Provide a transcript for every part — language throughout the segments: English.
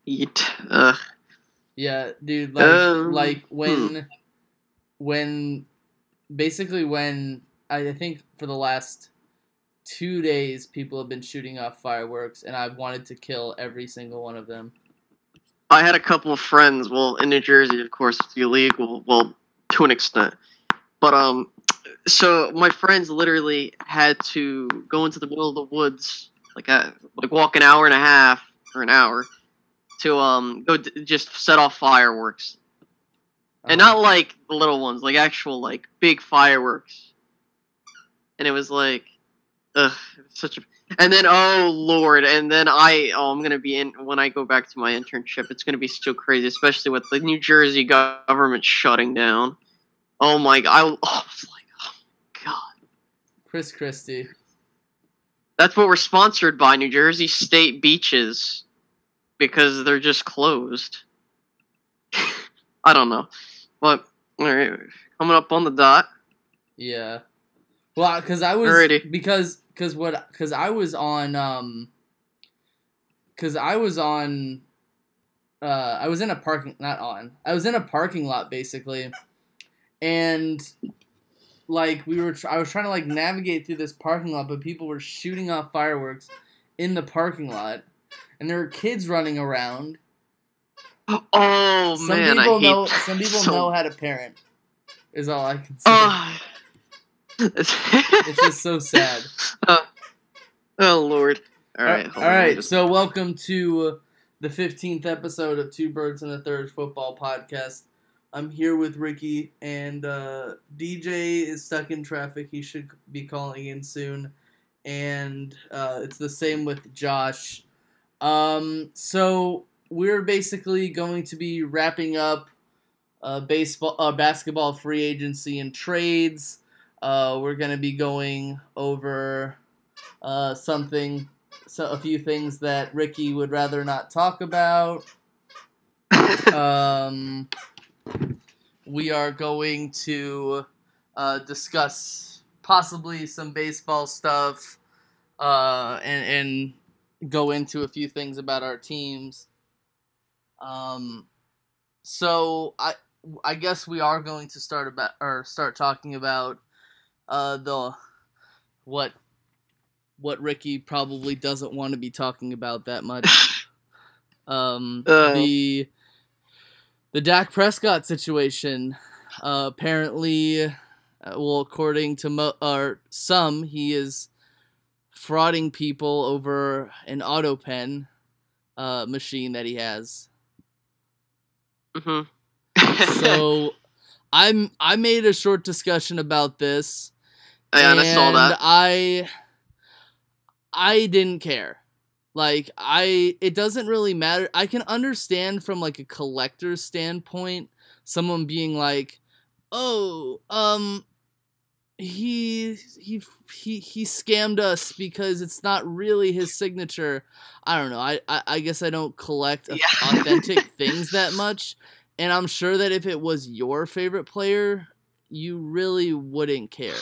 Eat. Yeah, dude. Um. Like Hmm. when basically when I think for the last 2 days people have been shooting off fireworks, and I've wanted to kill every single one of them. I had a couple of friends. Well, in New Jersey, of course, it's illegal. Well, to an extent. But so my friends literally had to go into the middle of the woods, like walk an hour and a half or an hour to just set off fireworks, and not like the little ones, like actual like big fireworks. And it was like, ugh, such a. And then oh lord, and then I'm gonna be in when I go back to my internship. It's gonna be so crazy, especially with the New Jersey government shutting down. Oh my god, I was like, oh god. Chris Christie. That's what we're sponsored by, New Jersey State beaches, because they're just closed. I don't know, but all right, coming up on the dot. Yeah. Well, because I was Alrighty. because I was on I was in a parking not on I was in a parking lot basically, and like I was trying to like navigate through this parking lot, but people were shooting off fireworks in the parking lot, and there were kids running around. Oh Some man, people I hate know. that Some people so know how to parent. Is all I can say. It's just so sad. Oh lord! All right, All right. So welcome to the 15th episode of Two Birds and a Third Football Podcast. I'm here with Ricky, and DJ is stuck in traffic. He should be calling in soon, and it's the same with Josh. So we're basically going to be wrapping up basketball free agency and trades. We're going to be going over a few things that Ricky would rather not talk about. We are going to discuss possibly some baseball stuff and go into a few things about our teams. So I guess we are going to start talking about what Ricky probably doesn't want to be talking about that much. The Dak Prescott situation. Apparently, according to some, he is frauding people over an auto pen machine that he has. Mm-hmm. So I made a short discussion about this. Yeah, I saw that. I didn't care. Like, it doesn't really matter. I can understand from, like, a collector's standpoint, someone being like, oh, he scammed us because it's not really his signature. I don't know. I guess I don't collect authentic things that much. And I'm sure that if it was your favorite player, you really wouldn't care.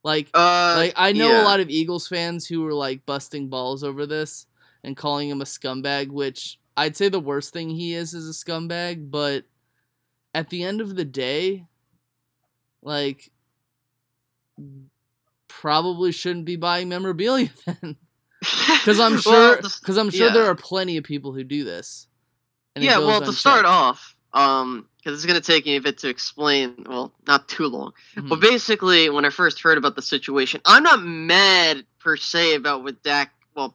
Like I know a lot of Eagles fans who were like busting balls over this and calling him a scumbag, which I'd say the worst thing he is a scumbag, but at the end of the day, like, probably shouldn't be buying memorabilia then. Because I'm sure there are plenty of people who do this. And to start off, because it's going to take me a bit to explain, well, not too long. Mm-hmm. But basically, when I first heard about the situation, I'm not mad, per se, about what Dak, let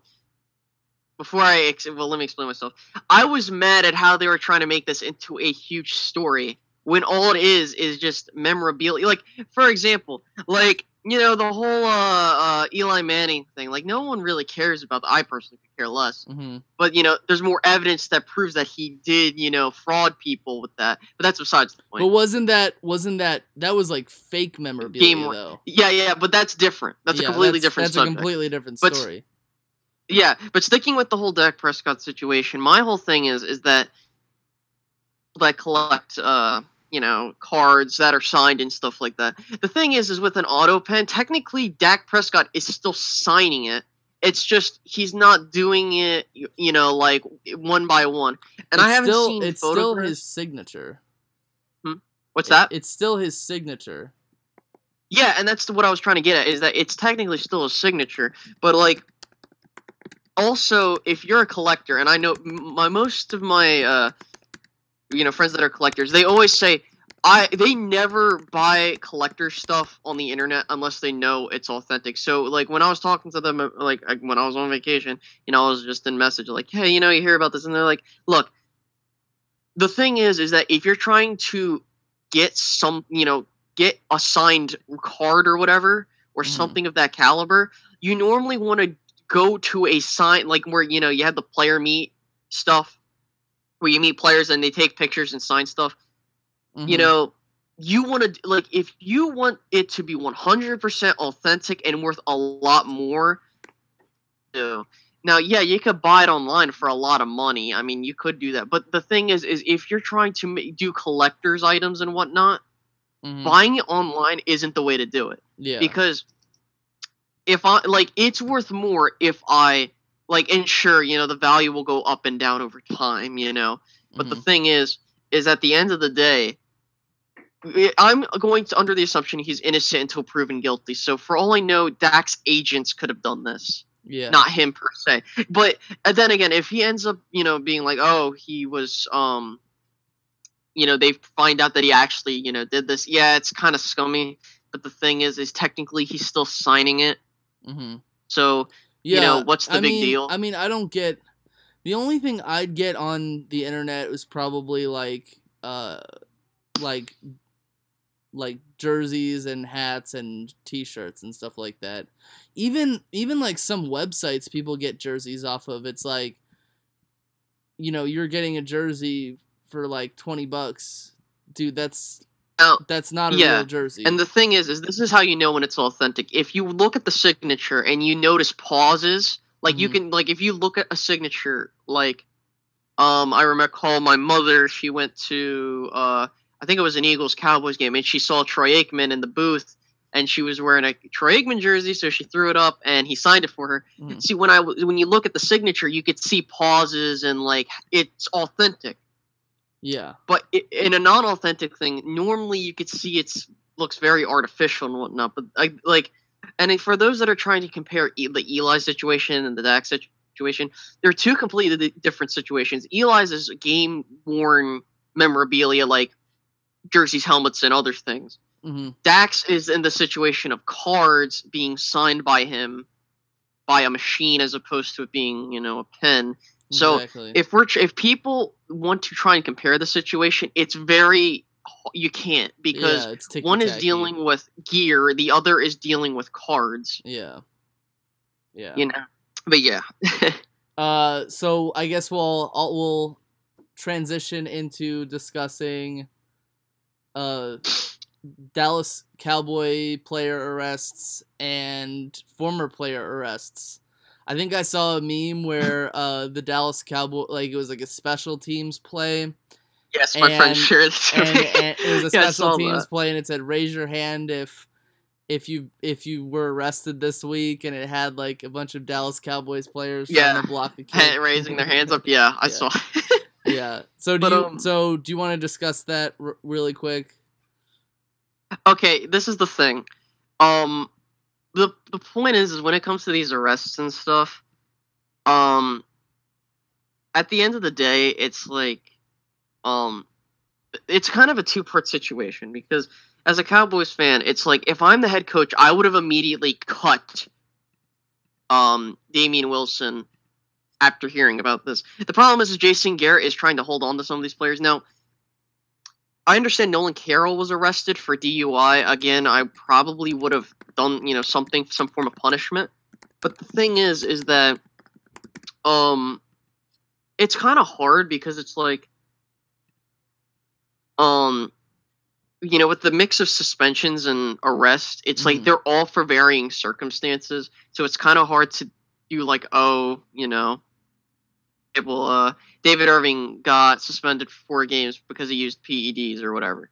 me explain myself. I was mad at how they were trying to make this into a huge story, when all it is just memorabilia. Like, for example, like, you know, the whole Eli Manning thing, like, no one really cares about that. I personally could care less. Mm-hmm. But, you know, there's more evidence that proves that he did, you know, fraud people with that. But that's besides the point. But wasn't that was like fake memorabilia, though? Yeah, but that's different. That's a completely different subject. That's a completely different story. But sticking with the whole Dak Prescott situation, my whole thing is that I collect, you know, cards that are signed and stuff like that. The thing is with an auto pen, technically Dak Prescott is still signing it, It's just he's not doing it, you know, like one by one. And I haven't seen it's still his signature. What's that? It's still his signature. Yeah, and that's what I was trying to get at, is that it's technically still a signature, but like, also if you're a collector, and I know most of my you know, friends that are collectors, they always say they never buy collector stuff on the internet unless they know it's authentic. So like when I was talking to them, like when I was on vacation, you know, I was just in message like, hey, you know, you hear about this, and they're like, look, the thing is that if you're trying to get some, you know, get a signed card or whatever, or something of that caliber, you normally want to go to a sign, like where, you know, you have the player meet stuff, where you meet players and they take pictures and sign stuff. You know, you want to, like, if you want it to be 100% authentic and worth a lot more, you know, now, yeah, you could buy it online for a lot of money. I mean, you could do that. But the thing is if you're trying to do collector's items and whatnot, buying it online isn't the way to do it. Yeah. Because if I, like, it's worth more if I, like, and sure, you know, the value will go up and down over time, you know. But the thing is at the end of the day, I'm going to under the assumption he's innocent until proven guilty. So for all I know, Dak's agents could have done this. Yeah. Not him per se. But then again, if he ends up, you know, being like, oh, he was, you know, they find out that he actually, you know, did this. Yeah, it's kind of scummy. But the thing is technically he's still signing it. So, yeah, you know, what's the big deal? I mean, I don't get. The only thing I'd get on the internet was probably like jerseys and hats and T-shirts and stuff like that. Even like some websites people get jerseys off of. It's like, you know, you're getting a jersey for like $20, dude. That's not a real jersey. And the thing is this is how you know when it's authentic. If you look at the signature and you notice pauses, like you can, like, if you look at a signature, like, I recall my mother, she went to, I think it was an Eagles-Cowboys game, and she saw Troy Aikman in the booth, and she was wearing a Troy Aikman jersey, so she threw it up, and he signed it for her. See, when you look at the signature, you could see pauses, and, like, it's authentic. Yeah. But in a non-authentic thing, normally you could see it looks very artificial and whatnot, but, like, and for those that are trying to compare the Eli situation and the Dak situation, they're two completely different situations. Eli's is game-worn memorabilia, like jerseys, helmets, and other things. Dak's is in the situation of cards being signed by him by a machine as opposed to it being, you know, a pen. So if people want to try and compare the situation, it's very, you can't, because one is dealing with gear, the other is dealing with cards. Yeah. You know, but yeah. So I guess we'll transition into discussing Dallas Cowboy player arrests and former player arrests. I think I saw a meme where the Dallas Cowboy, like, it was like a special teams play. Yes, my friend shared it. And it was a special teams play, and it said, "Raise your hand if you were arrested this week," and it had like a bunch of Dallas Cowboys players trying to block a kid raising their hands up. Yeah, I saw. Yeah. So do you want to discuss that really quick? Okay, this is the thing. The point is when it comes to these arrests and stuff, at the end of the day, it's like, it's kind of a two-part situation, because as a Cowboys fan, it's like, if I'm the head coach, I would have immediately cut Damian Wilson after hearing about this. The problem is Jason Garrett is trying to hold on to some of these players. Now, I understand Nolan Carroll was arrested for DUI. Again, I probably would have done, you know, some form of punishment. But the thing is that it's kind of hard, because it's like, you know, with the mix of suspensions and arrest, it's like they're all for varying circumstances. So it's kind of hard to do, like, oh, you know, David Irving got suspended for 4 games because he used PEDs or whatever.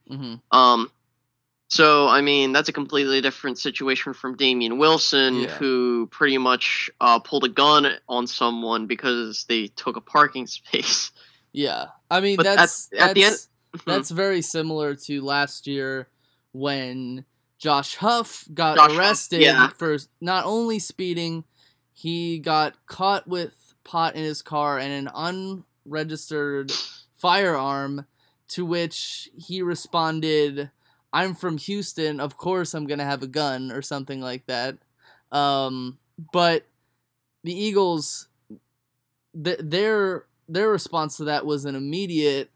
So, I mean, that's a completely different situation from Damian Wilson, Yeah. who pretty much pulled a gun on someone because they took a parking space. Yeah, I mean But at the end, that's very similar to last year when Josh Huff got Josh Huff, arrested yeah. for not only speeding, he got caught with pot in his car and an unregistered firearm, to which he responded, "I'm from Houston, of course I'm gonna have a gun," or something like that. But the Eagles, their response to that was an immediate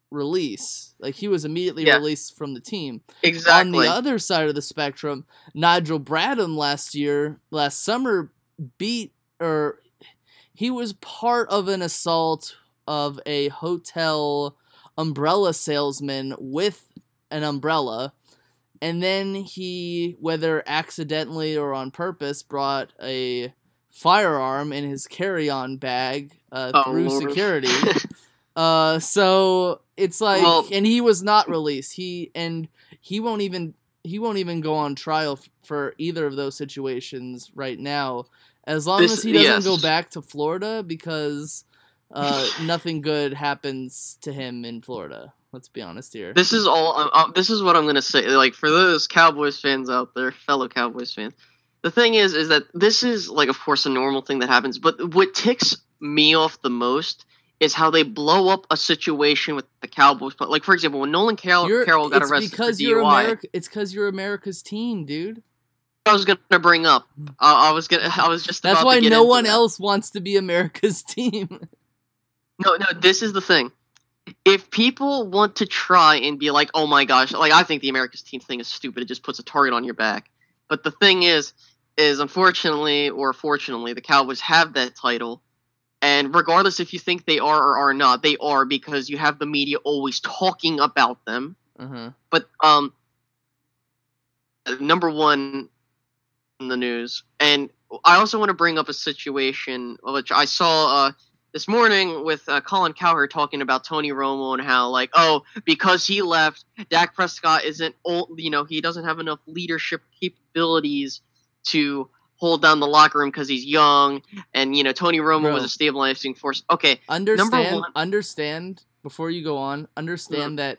release. Like, he was immediately released from the team. Exactly. On the other side of the spectrum, Nigel Bradham last summer he was part of an assault of a hotel umbrella salesman with an umbrella, and then he, whether accidentally or on purpose, brought a firearm in his carry-on bag through Lord. security. So it's like, and he was not released. He won't even go on trial for either of those situations right now, as long as he doesn't go back to Florida, because nothing good happens to him in Florida. Let's be honest here. This is what I'm gonna say. Like, for those Cowboys fans out there, fellow Cowboys fans, the thing is that this is, like, of course, a normal thing that happens. But what ticks me off the most is how they blow up a situation with the Cowboys. Like, for example, when Nolan Carroll got arrested for DUI. It's because you're America's team, dude. I was gonna bring up. I was just. That's why no one else wants to be America's team. No. This is the thing. If people want to try and be like, oh my gosh, like, I think the America's team thing is stupid. It just puts a target on your back. But the thing is unfortunately or fortunately, the Cowboys have that title. And regardless if you think they are or are not, they are, because you have the media always talking about them. Uh-huh. But number one in the news. And I also want to bring up a situation which I saw this morning with Colin Cowherd talking about Tony Romo and how, like, oh, because he left, Dak Prescott isn't old, he doesn't have enough leadership capabilities to hold down the locker room because he's young, and Tony Romo was a stabilizing force. Okay, understand before you go on. Understand that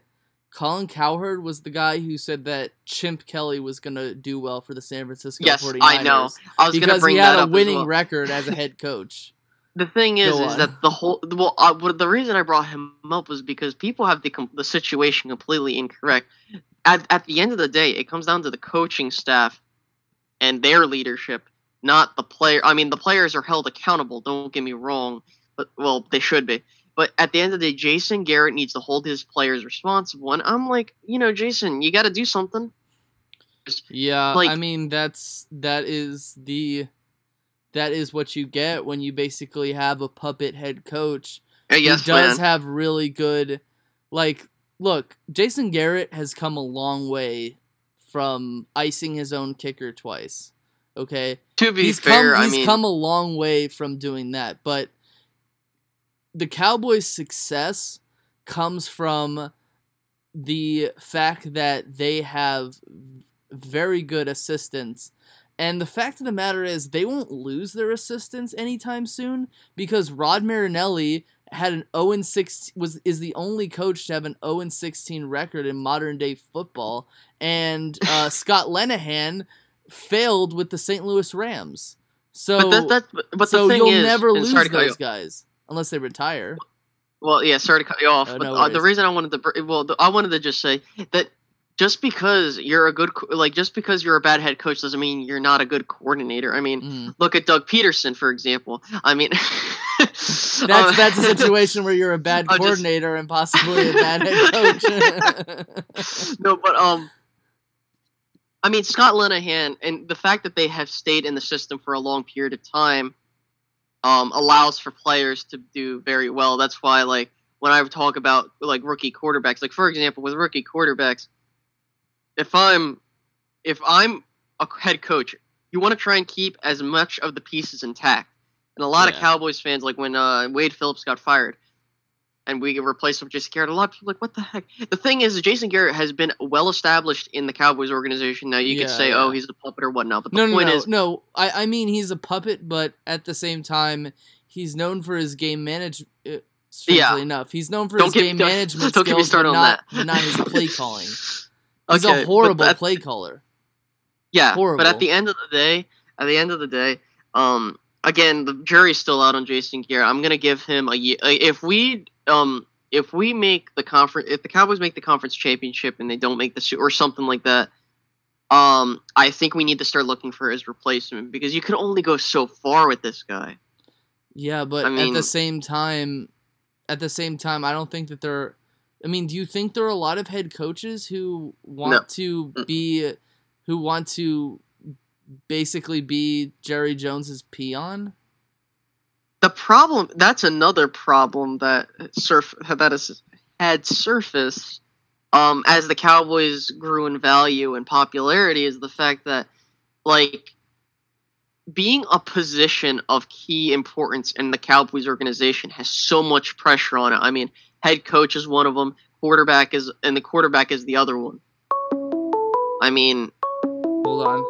Colin Cowherd was the guy who said that Chimp Kelly was gonna do well for the San Francisco 49ers. Yes, I know. I was gonna bring that up, because he had a winning record as a head coach. The thing is that the reason I brought him up was because people have the situation completely incorrect. At the end of the day, it comes down to the coaching staff and their leadership, not the player. I mean, the players are held accountable, don't get me wrong, but, well, they should be. But at the end of the day, Jason Garrett needs to hold his players responsible. And I'm like, Jason, you got to do something. Yeah, like, I mean, that is what you get when you basically have a puppet head coach who does have really good, like, look, Jason Garrett has come a long way from icing his own kicker twice. Okay, to be fair, he's come a long way from doing that, but the Cowboys' success comes from the fact that they have very good assistants. And the fact of the matter is, they won't lose their assistants anytime soon, because Rod Marinelli had an 0-6 is the only coach to have an 0-16 record in modern day football, and Scott Linehan failed with the St. Louis Rams. So, but so the thing you'll never lose those guys unless they retire. Well, yeah, sorry to cut you off, but the reason I wanted to just say that just because you're a bad head coach doesn't mean you're not a good coordinator. I mean, look at Doug Peterson, for example. I mean, that's a situation where you're a bad coordinator and possibly a bad head coach. No, but I mean, Scott Linehan, and the fact that they have stayed in the system for a long period of time allows for players to do very well. That's why, like, when I talk about, like, rookie quarterbacks, like, for example, with rookie quarterbacks, if I'm a head coach, you want to try and keep as much of the pieces intact. And a lot of Cowboys fans, like when Wade Phillips got fired, and we replace him with Jason Garrett, a lot of people are like, what the heck? The thing is, Jason Garrett has been well established in the Cowboys organization. Now, you could say, oh, he's a puppet or whatnot, but the point is... No, I mean, he's a puppet, but at the same time, he's known for his game management. Strangely enough, he's known for his game management skills, but not his play calling. He's a horrible play caller. Yeah, horrible. But at the end of the day, again, the jury's still out on Jason Garrett. I'm gonna give him a year. If we make the conference, if the Cowboys make the conference championship and they don't make the or something like that, I think we need to start looking for his replacement, because you can only go so far with this guy. Yeah, but at the same time, I don't think that there. I mean, do you think there are a lot of head coaches who want to basically be Jerry Jones's peon? That's another problem that had surfaced as the Cowboys grew in value and popularity, is the fact that, like, being a position of key importance in the Cowboys organization has so much pressure on it. I mean, head coach is one of them, the quarterback is the other one. I mean... Hold on.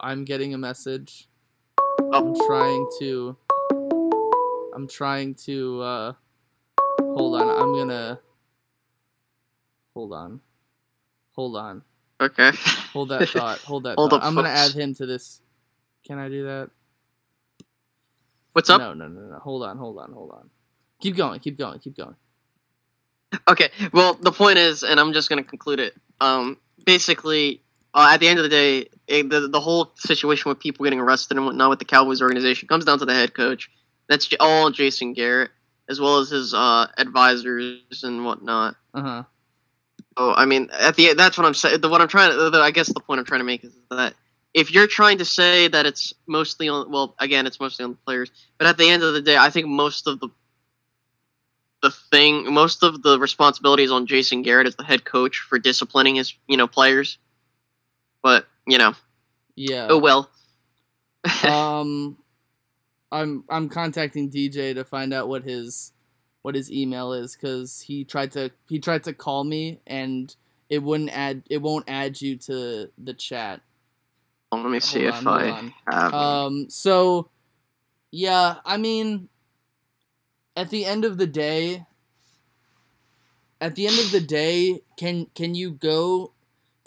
I'm getting a message. Oh. I'm trying to hold on. Hold on. Okay. Hold that thought. Hold that Hold thought. up, I'm going to folks. add him to this. Can I do that? What's up? No. Hold on. Keep going. Okay, well, the point is, and I'm just going to conclude it, basically, at the end of the day, the whole situation with people getting arrested and whatnot with the Cowboys organization comes down to the head coach. That's all Jason Garrett, as well as his advisors and whatnot. Uh-huh. So, I mean, that's what I'm saying. I guess the point I'm trying to make is that if you're trying to say that it's mostly on, well, again, it's mostly on the players, but at the end of the day, I think most of the responsibility is on Jason Garrett as the head coach for disciplining his, players. But, yeah. Oh well. I'm contacting DJ to find out what his email is, because he tried to call me and it won't add you to the chat. Well, let me see if I have. So yeah, I mean, at the end of the day,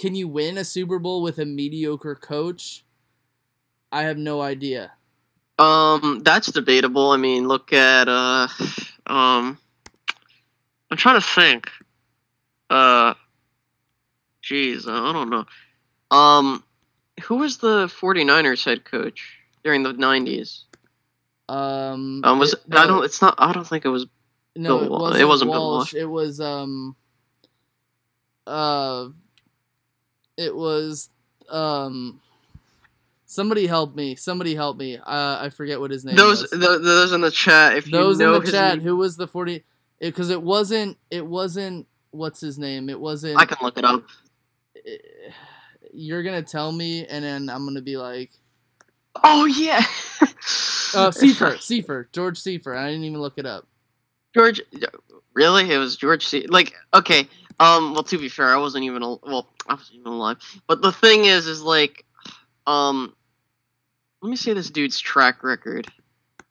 can you win a Super Bowl with a mediocre coach? I have no idea. That's debatable. I mean, look at I'm trying to think. I don't know. Who was the 49ers head coach during the 90s? I don't think it was. No, it wasn't Bill Walsh. Walsh. It was somebody help me. I forget what his name was. Those in the chat, if those you know in the chat, name. who was the 40? Because it wasn't. What's his name? It wasn't. I can look it up. You're gonna tell me, and then I'm gonna be like, oh yeah. Seifert, George Seifert. I didn't even look it up. George, really? It was George Seifert. Like, okay. Well, to be fair, I wasn't even alive. But the thing is like, let me see this dude's track record. If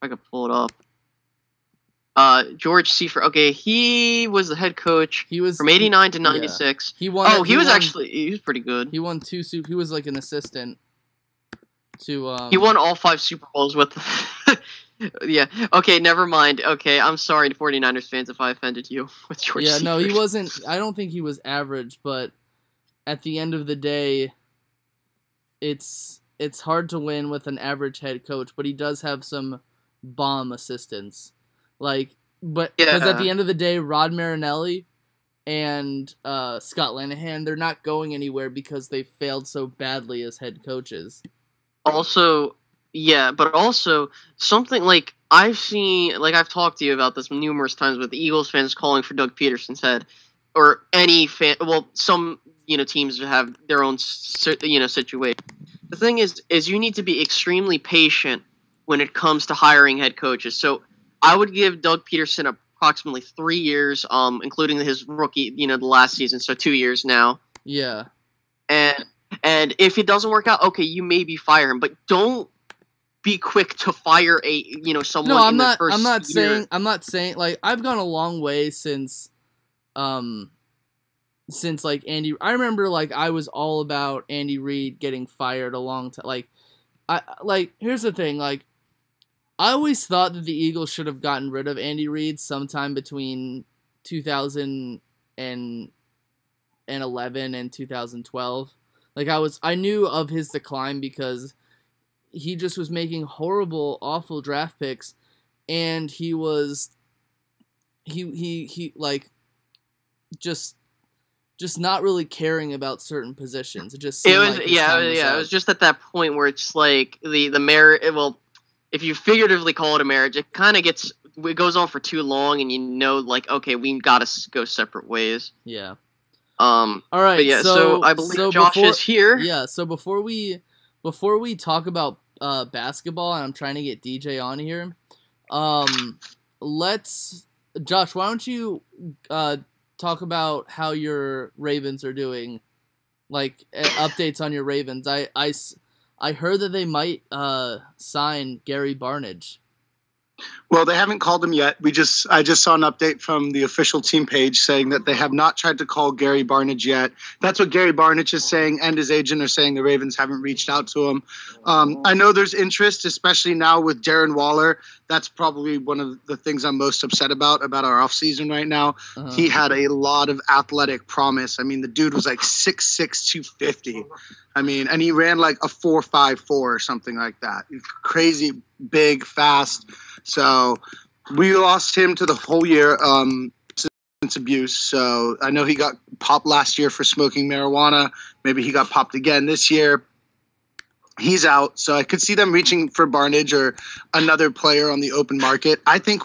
I could pull it up. George Seifert. Okay, he was the head coach. He was from 89 to 96. Yeah. He won. He was pretty good. He won 2 Super. He was like an assistant to. He won all 5 Super Bowls with. Yeah. Okay. Never mind. Okay. I'm sorry, 49ers fans, if I offended you with George. Yeah. Seifert. No, he wasn't. I don't think he was average, but at the end of the day, it's hard to win with an average head coach. But he does have some bomb assistants. Because at the end of the day, Rod Marinelli and Scott Linehan, they're not going anywhere because they failed so badly as head coaches. Also, yeah, but also something like I've seen, like I've talked to you about this numerous times with the Eagles fans calling for Doug Peterson's head, or any fan. Well, some teams have their own situation. The thing is you need to be extremely patient when it comes to hiring head coaches. So I would give Doug Peterson approximately 3 years, including his rookie, the last season, so 2 years now. Yeah. And if it doesn't work out, okay, you maybe fire him, but don't be quick to fire someone. No, in their first I'm not year. saying like I've gone a long way since like Andy. I remember like I was all about Andy Reid getting fired a long time. Here's the thing, like I always thought that the Eagles should have gotten rid of Andy Reid sometime between 2011 and 2012. Like I knew of his decline because he just was making horrible, awful draft picks, and he was like just not really caring about certain positions. It just seemed like it was just at that point where it's like the marriage. Well, if you figuratively call it a marriage, it kind of goes on for too long, and like, okay, we gotta go separate ways. Yeah. All right. Yeah. So I believe Josh is here. Yeah. So before we talk about basketball, and I'm trying to get DJ on here, Josh, why don't you talk about how your Ravens are doing, like updates on your Ravens. I heard that they might sign Gary Barnidge. Well, they haven't called him yet. I just saw an update from the official team page saying that they have not tried to call Gary Barnidge yet. That's what Gary Barnidge is saying, and his agent are saying the Ravens haven't reached out to him. I know there's interest, especially now with Darren Waller. That's probably one of the things I'm most upset about our offseason right now. Uh-huh. He had a lot of athletic promise. I mean, the dude was like 6'6", 250. I mean, and he ran like a 4.54 or something like that. Crazy, big, fast. So we lost him to the whole year substance abuse. So I know he got popped last year for smoking marijuana. Maybe he got popped again this year. He's out. So I could see them reaching for Barnidge or another player on the open market. I think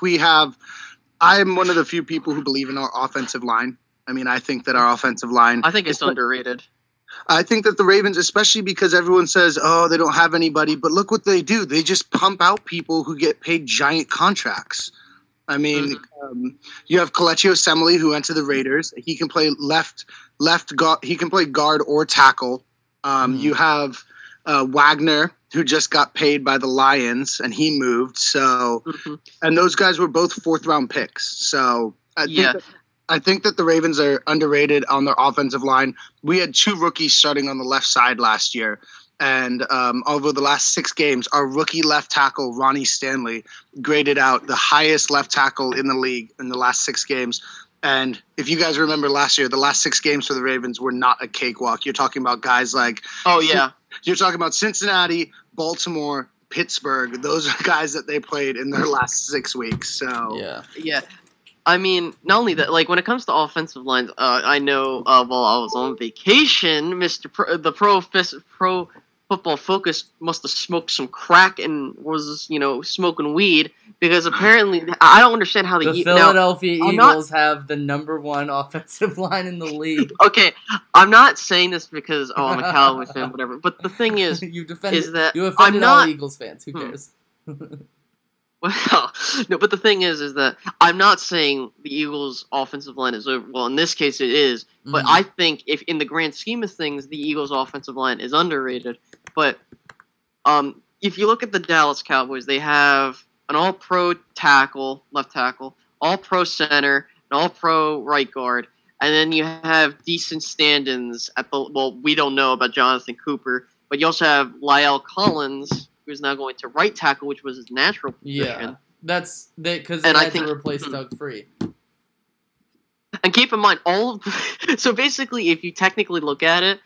I'm one of the few people who believe in our offensive line. I mean, I think that our offensive line. I think it's underrated. I think that the Ravens, especially because everyone says, oh, they don't have anybody, but look what they do. They just pump out people who get paid giant contracts. I mean, you have Kelechi Osemele, who went to the Raiders. He can play left guard. He can play guard or tackle. You have Wagner, who just got paid by the Lions, and he moved. So, and those guys were both 4th-round picks. So, I think that the Ravens are underrated on their offensive line. We had 2 rookies starting on the left side last year. And over the last 6 games, our rookie left tackle, Ronnie Stanley, graded out the highest left tackle in the league in the last 6 games. And if you guys remember last year, the last 6 games for the Ravens were not a cakewalk. You're talking about guys like – oh, yeah. You're talking about Cincinnati, Baltimore, Pittsburgh. Those are guys that they played in their last 6 weeks. So yeah. I mean, not only that, like when it comes to offensive lines, I know while I was on vacation, the Pro Football Focus must have smoked some crack and was smoking weed because apparently I don't understand how the Philadelphia Eagles have the #1 offensive line in the league. Okay, I'm not saying this because I'm a Cowboys fan, whatever. But the thing is, you offended all Eagles fans. Who cares? Well, no, but the thing is that I'm not saying the Eagles' offensive line is over. Well, in this case, it is. But I think if in the grand scheme of things, the Eagles' offensive line is underrated. But if you look at the Dallas Cowboys, they have an all-pro tackle, left tackle, all-pro center, an all-pro right guard, and then you have decent stand-ins at the. Well, we don't know about Jonathan Cooper, but you also have Lyle Collins, who's now going to right tackle, which was his natural position. Yeah, that's because they had to replace Doug Free. And keep in mind, so basically, if you technically look at it,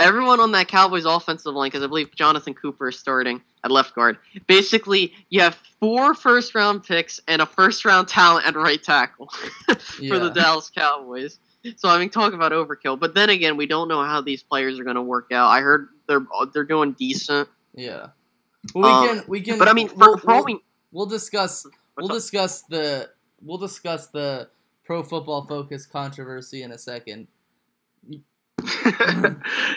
everyone on that Cowboys offensive line, because I believe Jonathan Cooper is starting at left guard, basically you have 4 first-round picks and a first-round talent at right tackle for the Dallas Cowboys. So I mean, talk about overkill. But then again, we don't know how these players are going to work out. I heard they're doing decent. Yeah. Well, we can. But I mean, we'll discuss the Pro Football Focus controversy in a second.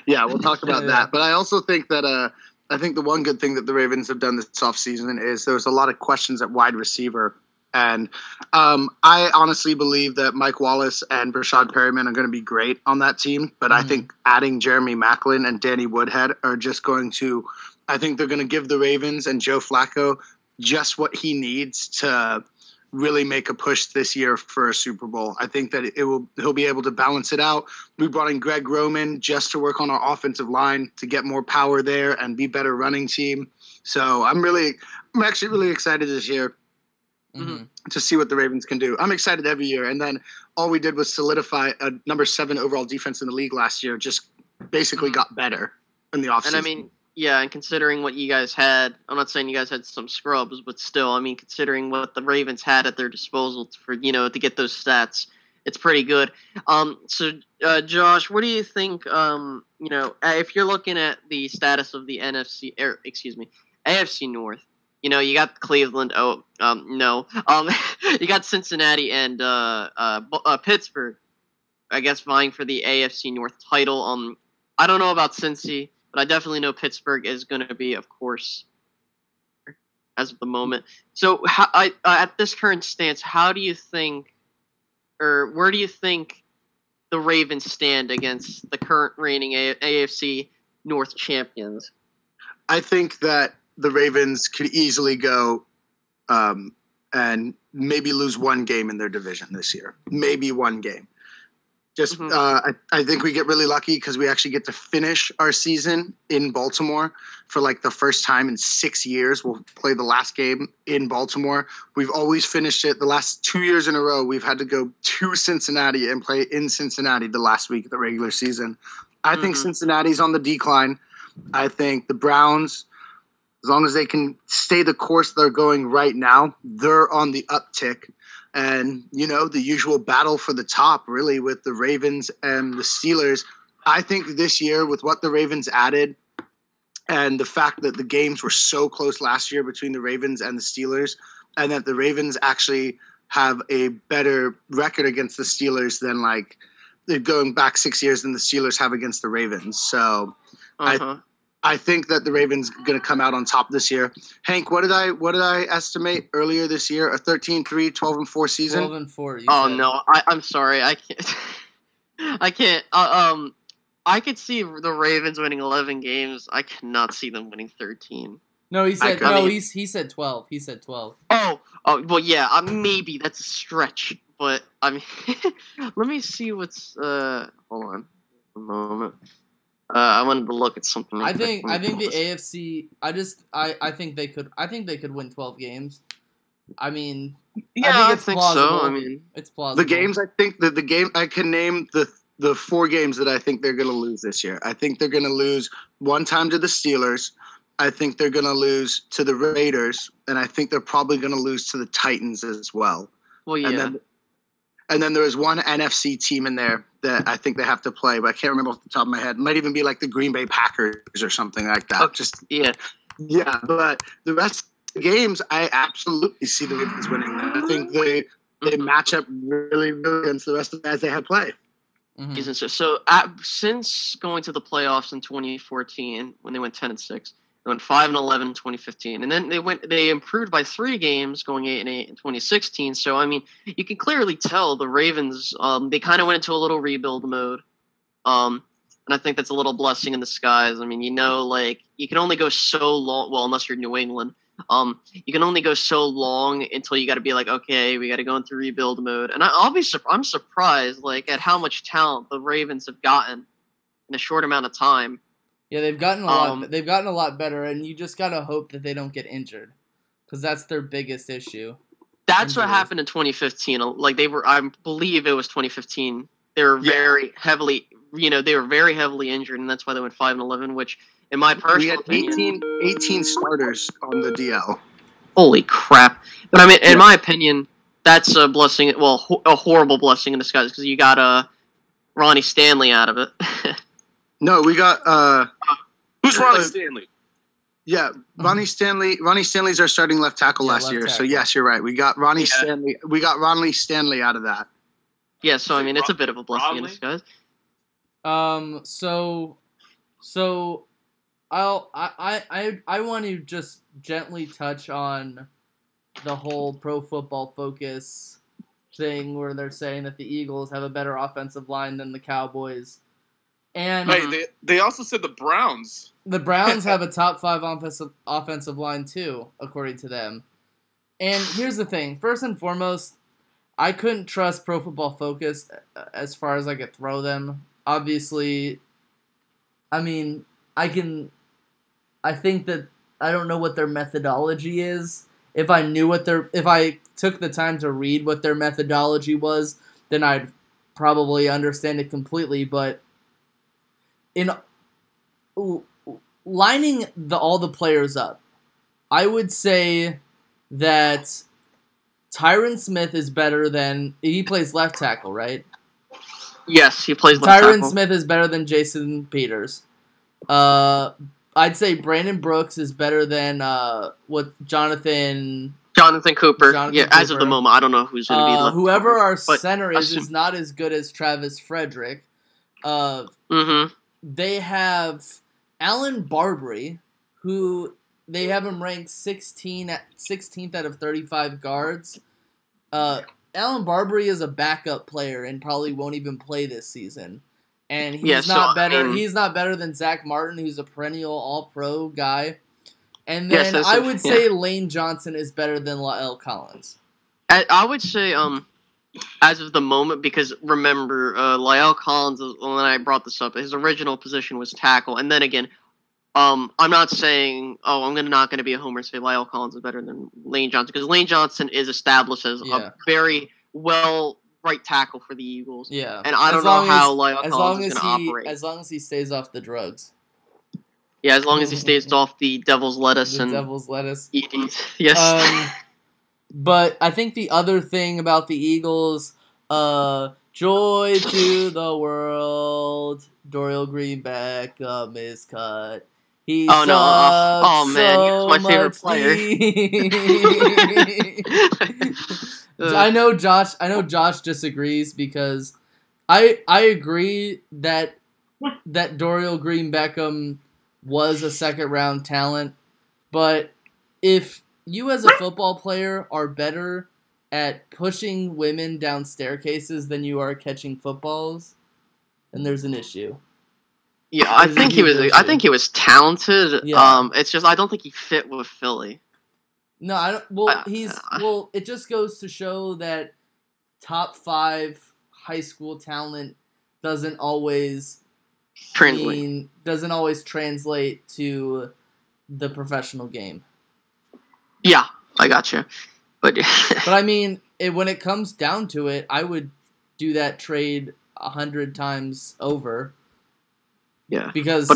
Yeah, we'll talk about that. But I also think that I think the one good thing that the Ravens have done this offseason is there's a lot of questions at wide receiver. And I honestly believe that Mike Wallace and Brashad Perryman are going to be great on that team. But I think adding Jeremy Maclin and Danny Woodhead are just going to – I think they're going to give the Ravens and Joe Flacco just what he needs to really make a push this year for a Super Bowl. I think that he'll be able to balance it out. We brought in Greg Roman just to work on our offensive line to get more power there and be better running team. So I'm actually really excited this year to see what the Ravens can do. I'm excited every year. And then all we did was solidify a number 7 overall defense in the league last year, just basically got better in the offseason. And I mean, yeah, and considering what you guys had, I'm not saying you guys had some scrubs, but still, I mean, considering what the Ravens had at their disposal for, to get those stats, it's pretty good. So, Josh, what do you think, if you're looking at the status of the AFC North, you got Cleveland. No. You got Cincinnati and Pittsburgh, I guess, vying for the AFC North title. I don't know about Cincy, but I definitely know Pittsburgh is going to be, of course, as of the moment. So, at this current stance, how do you think, or where do you think the Ravens stand against the current reigning AFC North champions? I think that the Ravens could easily go and maybe lose one game in their division this year. Maybe one game. I think we get really lucky because we actually get to finish our season in Baltimore for like the first time in 6 years. We'll play the last game in Baltimore. We've always finished it. The last 2 years in a row, we've had to go to Cincinnati and play in Cincinnati the last week of the regular season. I think Cincinnati's on the decline. I think the Browns, as long as they can stay the course they're going right now, they're on the uptick. And, the usual battle for the top, really, with the Ravens and the Steelers. I think this year, with what the Ravens added and the fact that the games were so close last year between the Ravens and the Steelers, and that the Ravens actually have a better record against the Steelers than, like, they're going back 6 years than the Steelers have against the Ravens. So I think that the Ravens going to come out on top this year. Hank, what did I estimate earlier this year? A 13-3, 12-4 season? 12-4. No, I'm sorry, I can't. I can't. I could see the Ravens winning 11 games. I cannot see them winning 13. No, he said he said 12. He said 12. Oh, well, yeah. Maybe that's a stretch, but I mean, let me see what's. Hold on, a moment. I wanted to look at something. I think the AFC. I think they could win 12 games. I mean, yeah, I think plausible. So. I mean, it's plausible. The games, I think that the game I can name the 4 games that I think they're going to lose this year. I think they're going to lose one time to the Steelers. I think they're going to lose to the Raiders, and I think they're probably going to lose to the Titans as well. Well, yeah. And then there is one NFC team in there that I think they have to play, but I can't remember off the top of my head. It might even be like the Green Bay Packers or something like that. Yeah. But the rest of the games, I absolutely see the Ravens winning. I think they match up really, really against the rest of the guys they have play. Mm-hmm. So since going to the playoffs in 2014, when they went 10-6. They went 5-11 in 2015, and then they improved by 3 games, going 8-8 in 2016. So I mean, you can clearly tell the Ravens they kind of went into a little rebuild mode, and I think that's a little blessing in disguise. I mean, like you can only go so long. Well, unless you're New England, you can only go so long until you got to be like, okay, we got to go into rebuild mode. And I'm surprised like at how much talent the Ravens have gotten in a short amount of time. Yeah, they've gotten a lot. They've gotten a lot better, and you just gotta hope that they don't get injured, because that's their biggest issue. That's what happened in 2015. Like I believe it was 2015. They were very heavily, they were very heavily injured, and that's why they went 5-11. Which, in my personal opinion, 18 starters on the DL. Holy crap! But I mean, in my opinion, that's a blessing. Well, a horrible blessing in disguise, because you got Ronnie Stanley out of it. No, we got who's Ronnie Stanley? Yeah, Ronnie Stanley. Ronnie Stanley's our starting left tackle last year. Tackle. So yes, you're right. We got Ronnie Stanley. We got Ronnie Stanley out of that. Yeah, so I mean, it's a bit of a blessing in disguise. So I want to just gently touch on the whole Pro Football Focus thing where they're saying that the Eagles have a better offensive line than the Cowboys. And Hey, they also said the Browns. the Browns have a top 5 offensive line too, according to them. And here's the thing. First and foremost, I couldn't trust Pro Football Focus as far as I could throw them. Obviously, I mean, I think that I don't know what their methodology is. If I took the time to read what their methodology was, then I'd probably understand it completely. But in lining all the players up, I would say that Tyron Smith is better than... He plays left tackle, right? Yes, he plays left tackle. Tyron Smith is better than Jason Peters. I'd say Brandon Brooks is better than Jonathan Cooper. Jonathan As Cooper. of the moment, I don't know who's going to be left. Whoever our but center is not as good as Travis Frederick. They have Alan Barbary, who they have him ranked 16th out of 35 guards. Alan Barbary is a backup player and probably won't even play this season. And he's not better. He's not better than Zach Martin, who's a perennial All-Pro guy. And then I would say Lane Johnson is better than La'el Collins. I would say, as of the moment, because remember, La'el Collins, when I brought this up, his original position was tackle. And then again, I'm not saying, I'm not going to be a homer and say La'el Collins is better than Lane Johnson, because Lane Johnson is established as a very well right tackle for the Eagles. Yeah. And I don't know how La'el Collins is going to operate. As long as he stays off the drugs. Yeah, as long as he stays off the devil's lettuce Devil's lettuce. EDs. Yes. But I think the other thing about the Eagles, joy to the world, Dorial Green Beckham is cut. He man, he was my favorite player. I know Josh disagrees because I agree that Dorial Green Beckham was a second-round talent, but if you as a football player are better at pushing women down staircases than you are catching footballs, then there's an issue. Yeah, I think he was talented. Yeah. It's just I don't think he fit with Philly. No, I don't. Well, it just goes to show that top 5 high school talent doesn't always translate to the professional game. Yeah, I gotcha. But I mean, when it comes down to it, I would do that trade 100 times over. Yeah, because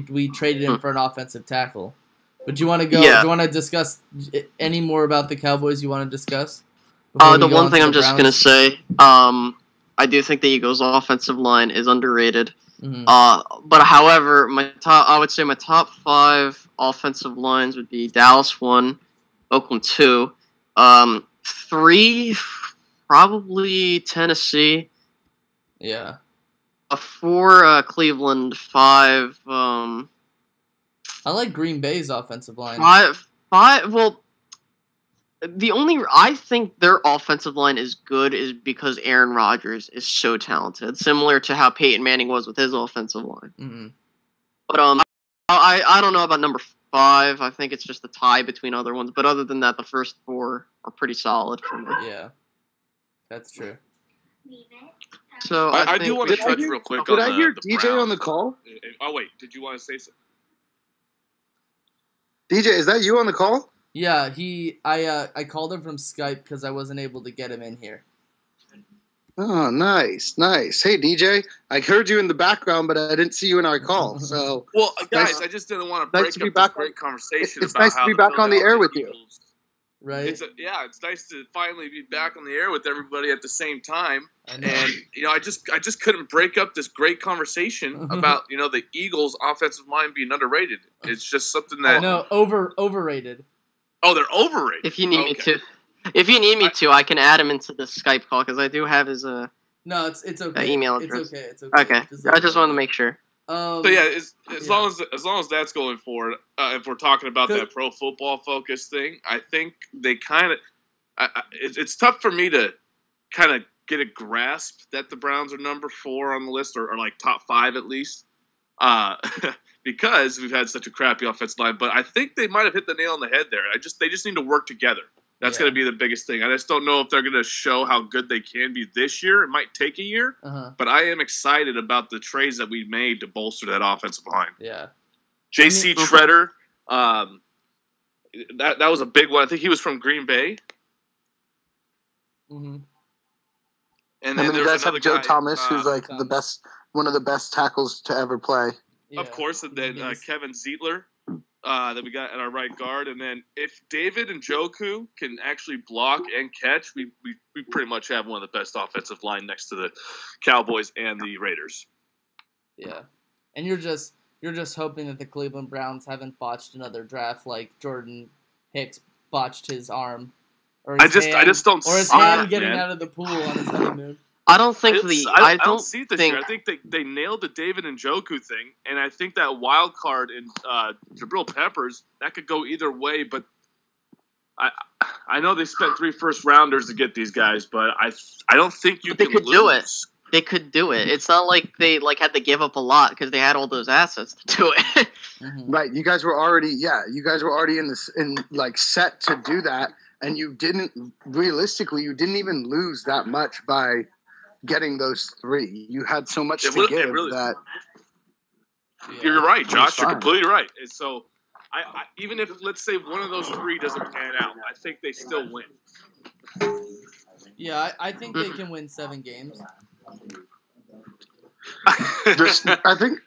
we traded him for an offensive tackle. But do you want to go? Yeah. Do you want to discuss any more about the Cowboys? You want to discuss? The one thing I'm just gonna say, I do think the Eagles' offensive line is underrated. Mm-hmm. But however, I would say my top 5 offensive lines would be Dallas 1, Oakland 2, 3 probably Tennessee. Yeah. 4 Cleveland, 5. I like Green Bay's offensive line. 5. Well, I think their offensive line is good is because Aaron Rodgers is so talented, similar to how Peyton Manning was with his offensive line. Mm-hmm. But I don't know about number 5. I think it's just a tie between other ones. But other than that, the first 4 are pretty solid for me. Yeah, that's true. So I do want to touch real quick. Did on I hear the DJ Browns. on the call? Oh wait, did you want to say something? DJ, is that you on the call? Yeah, I called him from Skype because I wasn't able to get him in here. Oh, nice. Hey, DJ, I heard you in the background, but I didn't see you in our call. So, well, guys, nice, I just didn't want to break to be up back this great conversation. It's about nice to how be the back on the air with you. Eagles- Right? It's nice to finally be back on the air with everybody at the same time. I know. And I just couldn't break up this great conversation about the Eagles' offensive line being underrated. It's just something that No, overrated. Oh, they're overrated. If you need me to, I can add him into the Skype call because I do have his No, it's okay. email address. It's okay. Okay, I just wanted to make sure. So yeah, as long as that's going forward, if we're talking about that Pro Football Focus thing, I think they kind of it's tough for me to kind of get a grasp that the Browns are number 4 on the list, or like top 5 at least, because we've had such a crappy offensive line. But I think they might have hit the nail on the head there. They just need to work together. That's going to be the biggest thing. I just don't know if they're going to show how good they can be this year. It might take a year, but I am excited about the trades that we made to bolster that offensive line. Yeah, J.C. Treader, that was a big one. I think he was from Green Bay. Mm-hmm. And then you guys have Joe Thomas, who's like one of the best tackles to ever play. Yeah. Of course, and then Kevin Zeitler. That we got at our right guard, and then if David Njoku can actually block and catch, we pretty much have one of the best offensive line next to the Cowboys and the Raiders. Yeah, and you're just hoping that the Cleveland Browns haven't botched another draft like Jordan Hicks botched his arm, or his I just don't or his see hand it, getting man. out of the pool on his honeymoon. I don't think I don't see it this year. I think they nailed the David Njoku thing, and I think that wild card in Jabril Peppers, that could go either way. But I know they spent 3 first-rounders to get these guys, but I don't think they could lose. do it. They could do it. It's not like they had to give up a lot because they had all those assets to do it. Right. You guys were already set to do that, and you didn't even lose that much by getting those 3. You had so much to give that. You're right, Josh. You're completely right. And so, I even if, let's say, one of those 3 doesn't pan out, I think they still win. Yeah, I think they can win 7 games. I think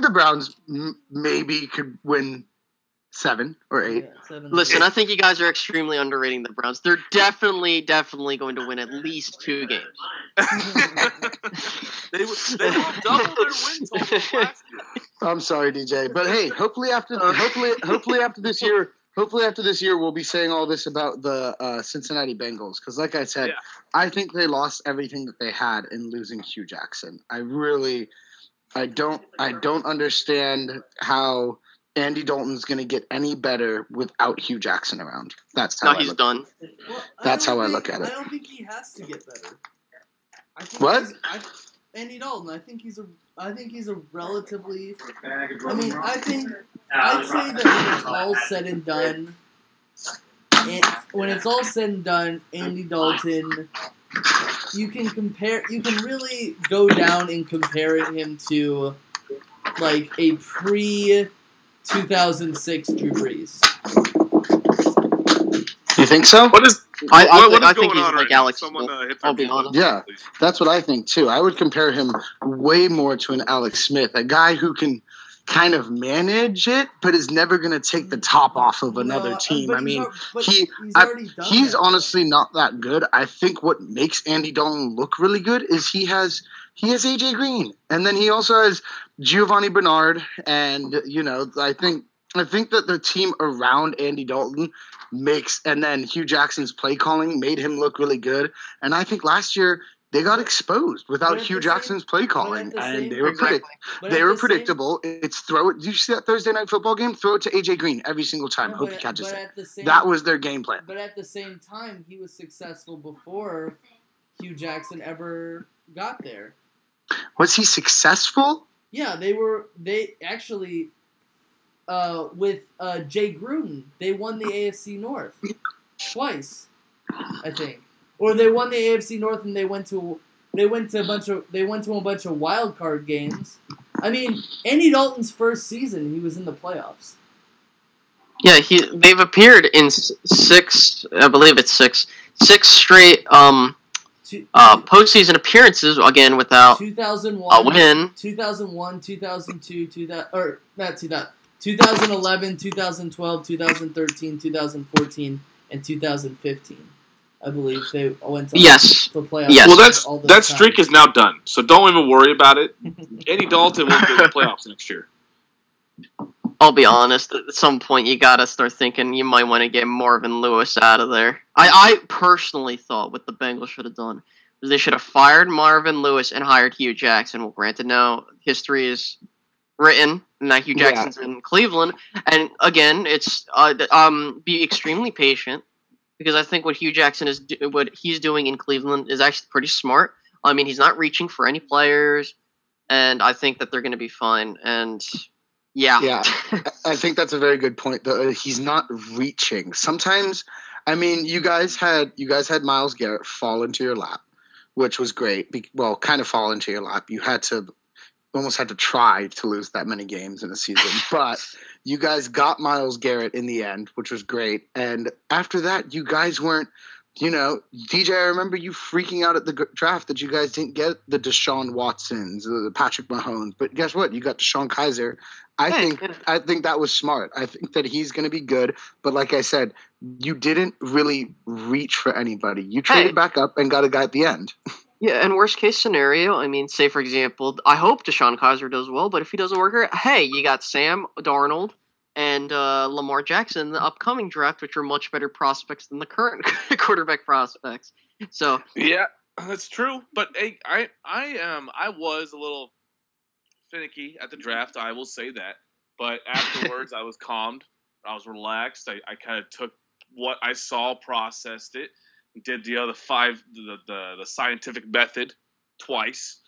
the Browns maybe could win 7 or 8. Yeah, 7 Listen, I think you guys are extremely underrating the Browns. They're definitely going to win at least 2 games. they will double their win total last year. I'm sorry, DJ, but hey, hopefully after this year, we'll be saying all this about the Cincinnati Bengals. Because, like I said, I think they lost everything that they had in losing Hugh Jackson. I don't understand how Andy Dalton's going to get any better without Hugh Jackson around. That's how he's done. That's how I look at it. I don't think he has to get better. Andy Dalton. I think he's a relatively. I'd say that when it's all said and done, Andy Dalton, you can really go down in comparing him to like a pre 2006 Drew Brees. You think so? I think he's like Alex Smith. I'll be honest. Yeah, that's what I think too. I would compare him way more to an Alex Smith, a guy who can kind of manage it, but is never going to take the top off of another team. I mean, he's honestly not that good. I think what makes Andy Dalton look really good is he has AJ Green, and then he also has Giovanni Bernard, and I think that the team around Andy Dalton and then Hugh Jackson's play calling made him look really good. And I think last year they got exposed without Hugh Jackson's play calling, and they were predictable. It's throw it. Did you see that Thursday night football game? Throw it to AJ Green every single time. Hope he catches it. That was their game plan. But at the same time, he was successful before Hugh Jackson ever got there. Was he successful? Yeah, they actually. With Jay Gruden, they won the AFC North twice, I think, or they won the AFC North and they went to a bunch of wild card games. I mean, Andy Dalton's first season, he was in the playoffs. Yeah, they've appeared in 6, I believe it's 6 straight postseason appearances, again without 2001, a win. 2001, 2002, 2011, 2012, 2013, 2014, and 2015. I believe they went to the playoffs. Yes. Well, that streak is now done, so don't even worry about it. Andy Dalton won't get the playoffs next year. I'll be honest, at some point you gotta start thinking you might want to get Marvin Lewis out of there. I personally thought what the Bengals should have done was they should have fired Marvin Lewis and hired Hugh Jackson. Well, granted, now history is written, and that Hugh Jackson's in Cleveland. And again, it's be extremely patient. because I think what Hugh Jackson what he's doing in Cleveland is actually pretty smart. I mean, he's not reaching for any players, and I think that they're going to be fine. And yeah, I think that's a very good point. He's not reaching. Sometimes, I mean, you guys had Myles Garrett fall into your lap, which was great. Well, kind of fall into your lap. You almost had to try to lose that many games in a season, but you guys got Myles Garrett in the end, which was great. And after that, you guys weren't, DJ, I remember you freaking out at the draft that you guys didn't get the Deshaun Watsons, the Patrick Mahomes, but guess what? You got Deshaun Kaiser. I think that was smart. I think that he's going to be good. But like I said, you didn't really reach for anybody. You traded back up and got a guy at the end. Yeah, and worst case scenario, I mean, say for example, I hope Deshaun Kaiser does well, but if he doesn't work, hey, you got Sam Darnold and Lamar Jackson in the upcoming draft, which are much better prospects than the current quarterback prospects. So yeah, that's true. But hey, I was a little finicky at the draft. I will say that. But afterwards, I was calmed. I was relaxed. I kind of took what I saw, processed it, did the other five, the scientific method twice.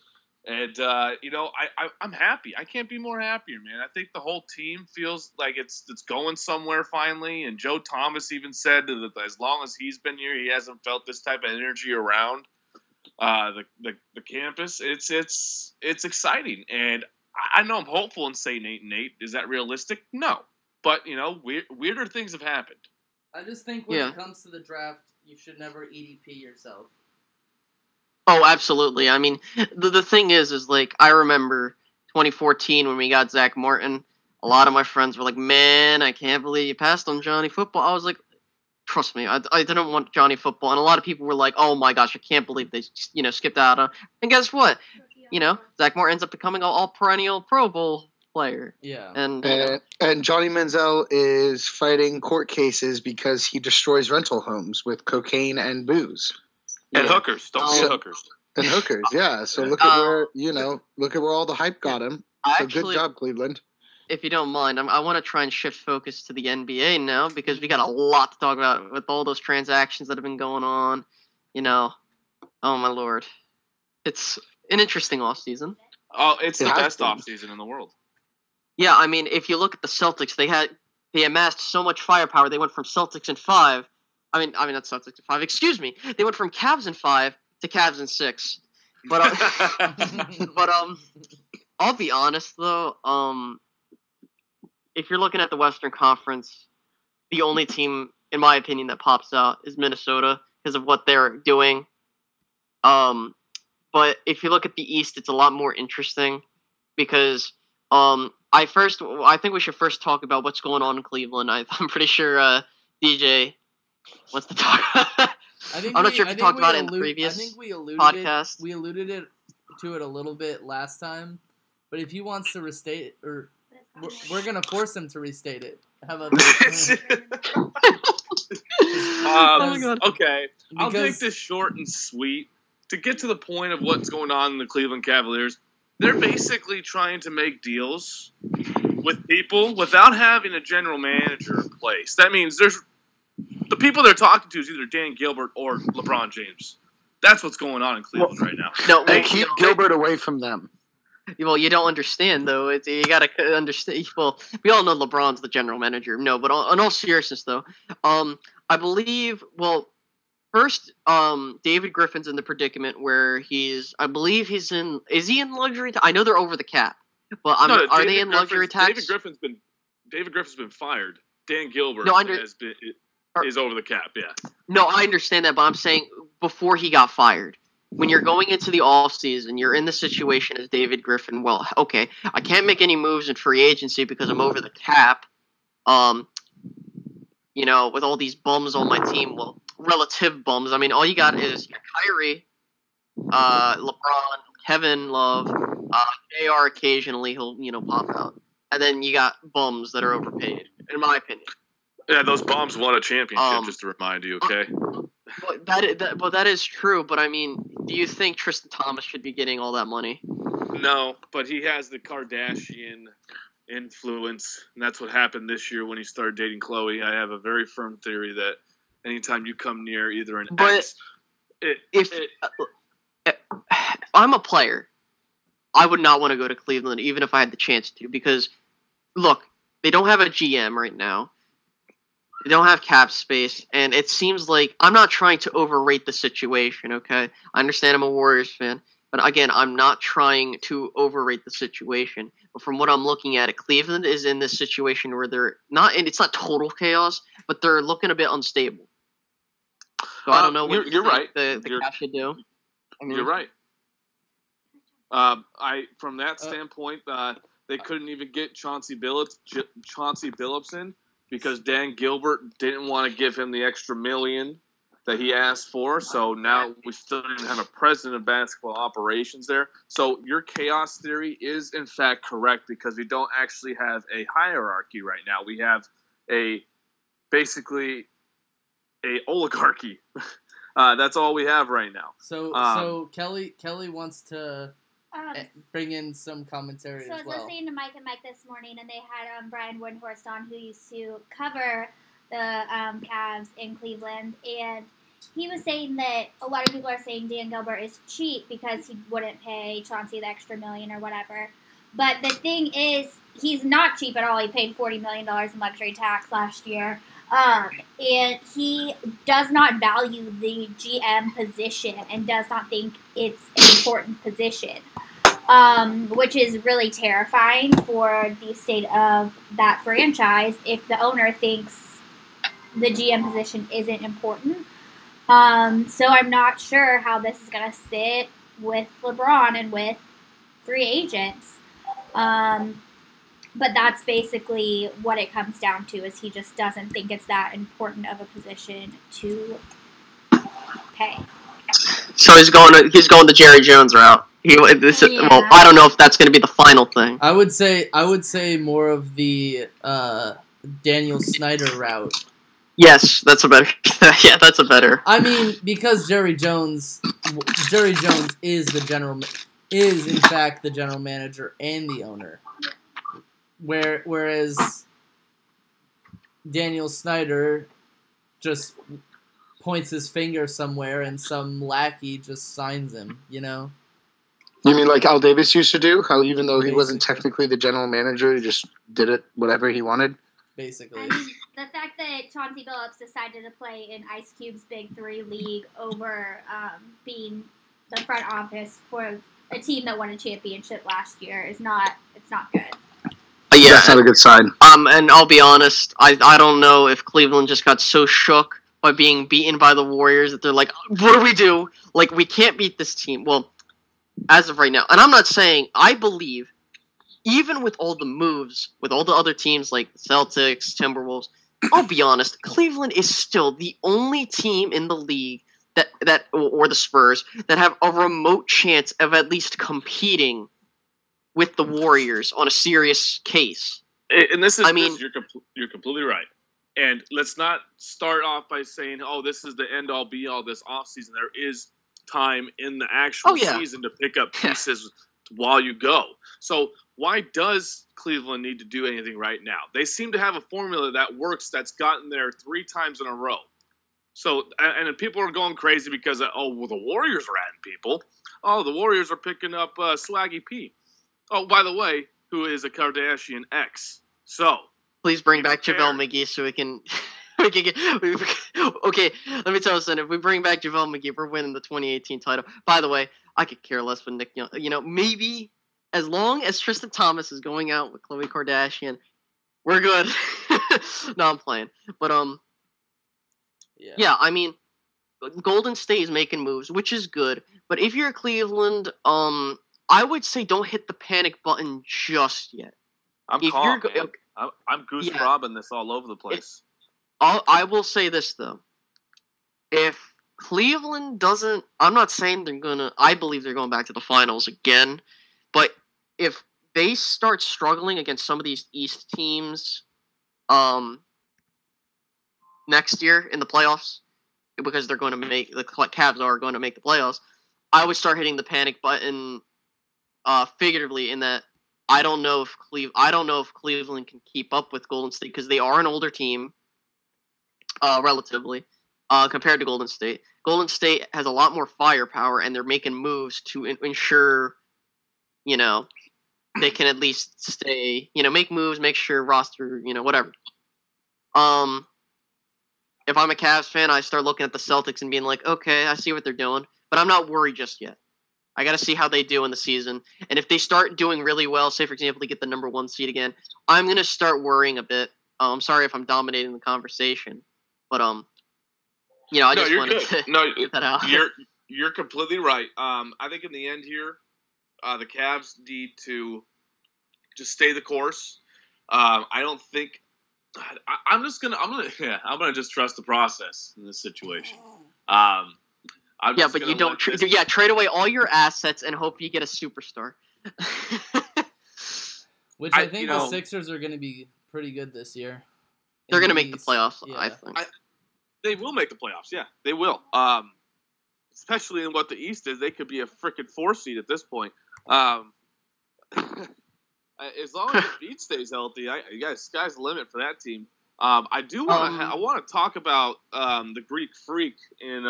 And, I'm happy. I can't be more happier, man. I think the whole team feels like it's going somewhere finally. And Joe Thomas even said that as long as he's been here, he hasn't felt this type of energy around the campus. It's exciting. And I know I'm hopeful in saying 8-8. Is that realistic? No. But, weirder things have happened. I just think when it comes to the draft, you should never EDP yourself. Oh, absolutely. I mean, the thing is like, I remember 2014 when we got Zach Martin. A lot of my friends were like, man, I can't believe you passed on Johnny Football. I was like, trust me, I didn't want Johnny Football. And a lot of people were like, oh my gosh, I can't believe they skipped out on. And guess what? Zach Martin ends up becoming an all-perennial Pro Bowl player. Yeah. And Johnny Manziel is fighting court cases because he destroys rental homes with cocaine and booze. And hookers. Don't forget hookers. And hookers, yeah. So look at where all the hype got him. So good job, Cleveland. If you don't mind, I want to try and shift focus to the NBA now because we got a lot to talk about with all those transactions that have been going on. Oh my lord, it's an interesting offseason. Oh, it's the best offseason in the world. Yeah, I mean, if you look at the Celtics, they amassed so much firepower. They went from Celtics in 5. I mean, not Celtics in 5. Excuse me. They went from Cavs in 5 to Cavs in 6. But I'll be honest though. If you're looking at the Western Conference, the only team, in my opinion, that pops out is Minnesota because of what they're doing. But if you look at the East, it's a lot more interesting because I think we should first talk about what's going on in Cleveland. I'm pretty sure DJ wants to talk. I'm not sure if we talked about it in the previous podcast. We alluded to it a little bit last time, but if he wants to restate, or we're gonna force him to restate it. How about that? Okay, I'll make this short and sweet. To get to the point of what's going on in the Cleveland Cavaliers, they're basically trying to make deals with people without having a general manager in place. That means the people they're talking to is either Dan Gilbert or LeBron James. That's what's going on in Cleveland right now. No, they keep Gilbert away from them. Well, you don't understand, though. You got to understand. Well, we all know LeBron's the general manager. No, but in all seriousness, though, I believe, first, David Griffin's in the predicament where is he in luxury tax? I know they're over the cap, but are they in luxury tax? David Griffin's been fired. Dan Gilbert is over the cap, yeah. No, I understand that, but I'm saying before he got fired. When you're going into the offseason, you're in the situation as David Griffin. Well, okay, I can't make any moves in free agency because I'm over the cap. With all these bums on my team, well, relative bums. I mean, all you got is Kyrie, LeBron, Kevin Love, JR occasionally he'll, pop out. And then you got bums that are overpaid, in my opinion. Yeah, those bums won a championship, just to remind you, okay? That is true, but I mean, do you think Tristan Thomas should be getting all that money? No, but he has the Kardashian influence, and that's what happened this year when he started dating Khloe. I have a very firm theory that anytime you come near either an But X. If I'm a player, I would not want to go to Cleveland even if I had the chance to, because look, they don't have a GM right now. They don't have cap space, and it seems like I'm not trying to overrate the situation, okay? I understand I'm a Warriors fan, but again, I'm not trying to overrate the situation. But from what I'm looking at, Cleveland is in this situation where they're not, and it's not total chaos, but they're looking a bit unstable. So I don't know what you're right. The Cavs should do. I mean, you're right. From that standpoint, they couldn't even get Chauncey Billups in because Dan Gilbert didn't want to give him the extra $1 million that he asked for. So now we still didn't have a president of basketball operations there. So your chaos theory is in fact correct because we don't actually have a hierarchy right now. We have basically a oligarchy. That's all we have right now. So Kelly wants to bring in some commentary as well. So I was listening to Mike and Mike this morning, and they had Brian Windhorst on, who used to cover the Cavs in Cleveland, and he was saying that a lot of people are saying Dan Gilbert is cheap because he wouldn't pay Chauncey the extra $1 million or whatever. But the thing is, he's not cheap at all. He paid $40 million in luxury tax last year. And he does not value the GM position and does not think it's an important position, which is really terrifying for the state of that franchise if the owner thinks the GM position isn't important. So I'm not sure how this is going to sit with LeBron and with free agents. But that's basically what it comes down to, is he just doesn't think it's that important of a position to pay. So he's going the Jerry Jones route. Well, I don't know if that's going to be the final thing. I would say more of the Daniel Snyder route. Yes, that's a better. Yeah, that's a better. I mean, because Jerry Jones is in fact the general manager and the owner. Whereas Daniel Snyder just points his finger somewhere and some lackey just signs him, you know? You mean like Al Davis used to do? How even though he wasn't technically the general manager, he just did it whatever he wanted? Basically. I mean, the fact that Chauncey Billups decided to play in Ice Cube's Big Three league over being the front office for a team that won a championship last year it's not good. Yeah, that's not a good sign. And I'll be honest, I don't know if Cleveland just got so shook by being beaten by the Warriors that they're like, what do we do? Like, we can't beat this team. Well, as of right now, and I'm not saying, I believe, even with all the moves, with all the other teams like the Celtics, Timberwolves, I'll be honest, Cleveland is still the only team in the league that or the Spurs, that have a remote chance of at least competing with the Warriors on a serious case. And you're completely right. And let's not start off by saying, oh, this is the end-all, be-all this offseason. There is time in the actual season to pick up pieces while you go. So why does Cleveland need to do anything right now? They seem to have a formula that works, that's gotten there 3 times in a row. So, and people are going crazy because, the Warriors are adding people. Oh, the Warriors are picking up Swaggy P. Oh, by the way, who is a Kardashian ex. So, please bring back JaVale McGee so we can get. Okay, let me tell you something. If we bring back JaVale McGee, we're winning the 2018 title. By the way, I could care less with Nick Young. You know, maybe as long as Tristan Thompson is going out with Khloe Kardashian, we're good. No, I'm playing. But yeah, I mean, Golden State is making moves, which is good. But if you're Cleveland, I would say don't hit the panic button just yet. I'm calm, man. I'm goose robbing this all over the place. I will say this, though. If Cleveland doesn't... I'm not saying they're going to... I believe they're going back to the finals again. But if they start struggling against some of these East teams next year in the playoffs, because they're going to make... The Cavs are going to make the playoffs, I would start hitting the panic button figuratively in that I don't know if Cleveland can keep up with Golden State because they are an older team, relatively, compared to Golden State. Golden State has a lot more firepower, and they're making moves to ensure, they can at least stay, make moves, make sure roster, whatever. If I'm a Cavs fan, I start looking at the Celtics and being like, okay, I see what they're doing, but I'm not worried just yet. I got to see how they do in the season. And if they start doing really well, say, for example, they get the number 1 seed again, I'm going to start worrying a bit. I'm sorry if I'm dominating the conversation, but, I just wanted to get that out. You're completely right. I think in the end here, the Cavs need to just stay the course. I don't think I'm gonna just trust the process in this situation. But you don't. Trade away all your assets and hope you get a superstar. Which I think the Sixers are going to be pretty good this year. They're going to make the playoffs. Yeah. I think they will make the playoffs. Yeah, they will. Especially in what the East is, they could be a freaking 4 seed at this point. As long as the beat stays healthy, sky's the limit for that team. I want to talk about the Greek Freak and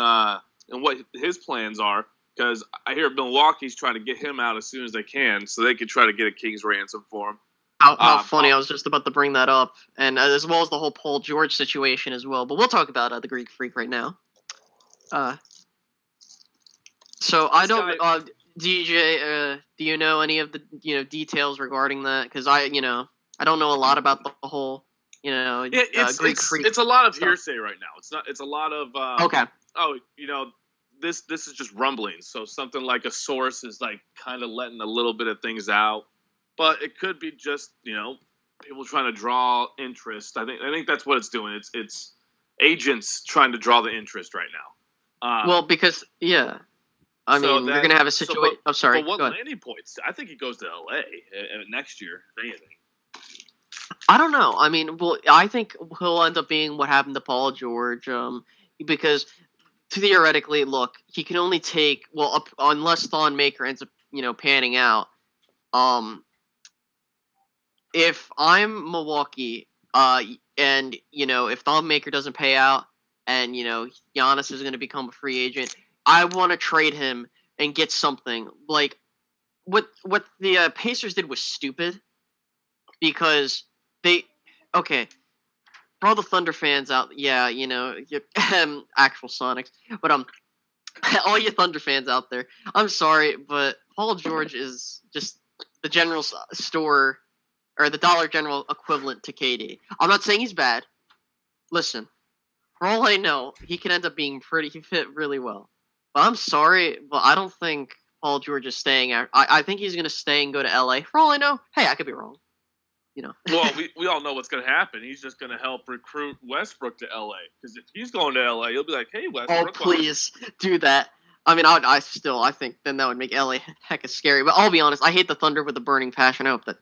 what his plans are, because I hear Milwaukee's trying to get him out as soon as they can, so they could try to get a king's ransom for him. How funny! I was just about to bring that up, and as well as the whole Paul George situation as well. But we'll talk about the Greek Freak right now. So I don't. DJ, do you know any of the details regarding that? Because I don't know a lot about the whole Greek Freak. It's a lot of hearsay right now. It's a lot of okay. Oh, this is just rumblings. So something like a source is like kind of letting a little bit of things out, but it could be just people trying to draw interest. I think that's what it's doing. It's agents trying to draw the interest right now. Well, because you're going to have a situation. I'm sorry. But what landing points? I think he goes to LA next year, if anything. I don't know. I think he'll end up being what happened to Paul George, because theoretically, look, he can only take unless Thon Maker ends up panning out. If I'm Milwaukee, and if Thon Maker doesn't pay out, and Giannis is going to become a free agent, I want to trade him and get something. Like, what the Pacers did was stupid, because for all the Thunder fans out, actual Sonics, but all you Thunder fans out there, I'm sorry, but Paul George is just the general store, or the Dollar General equivalent to KD. I'm not saying he's bad. Listen, for all I know, he could end up being he fit really well. But I'm sorry, but I don't think Paul George is staying out. I think he's going to stay and go to LA. For all I know, hey, I could be wrong. Well, we all know what's going to happen. He's just going to help recruit Westbrook to LA. Because if he's going to LA, he'll be like, hey, Westbrook. Oh, please do that. I think then that would make LA hecka scary. But I'll be honest, I hate the Thunder with a burning passion. I hope that,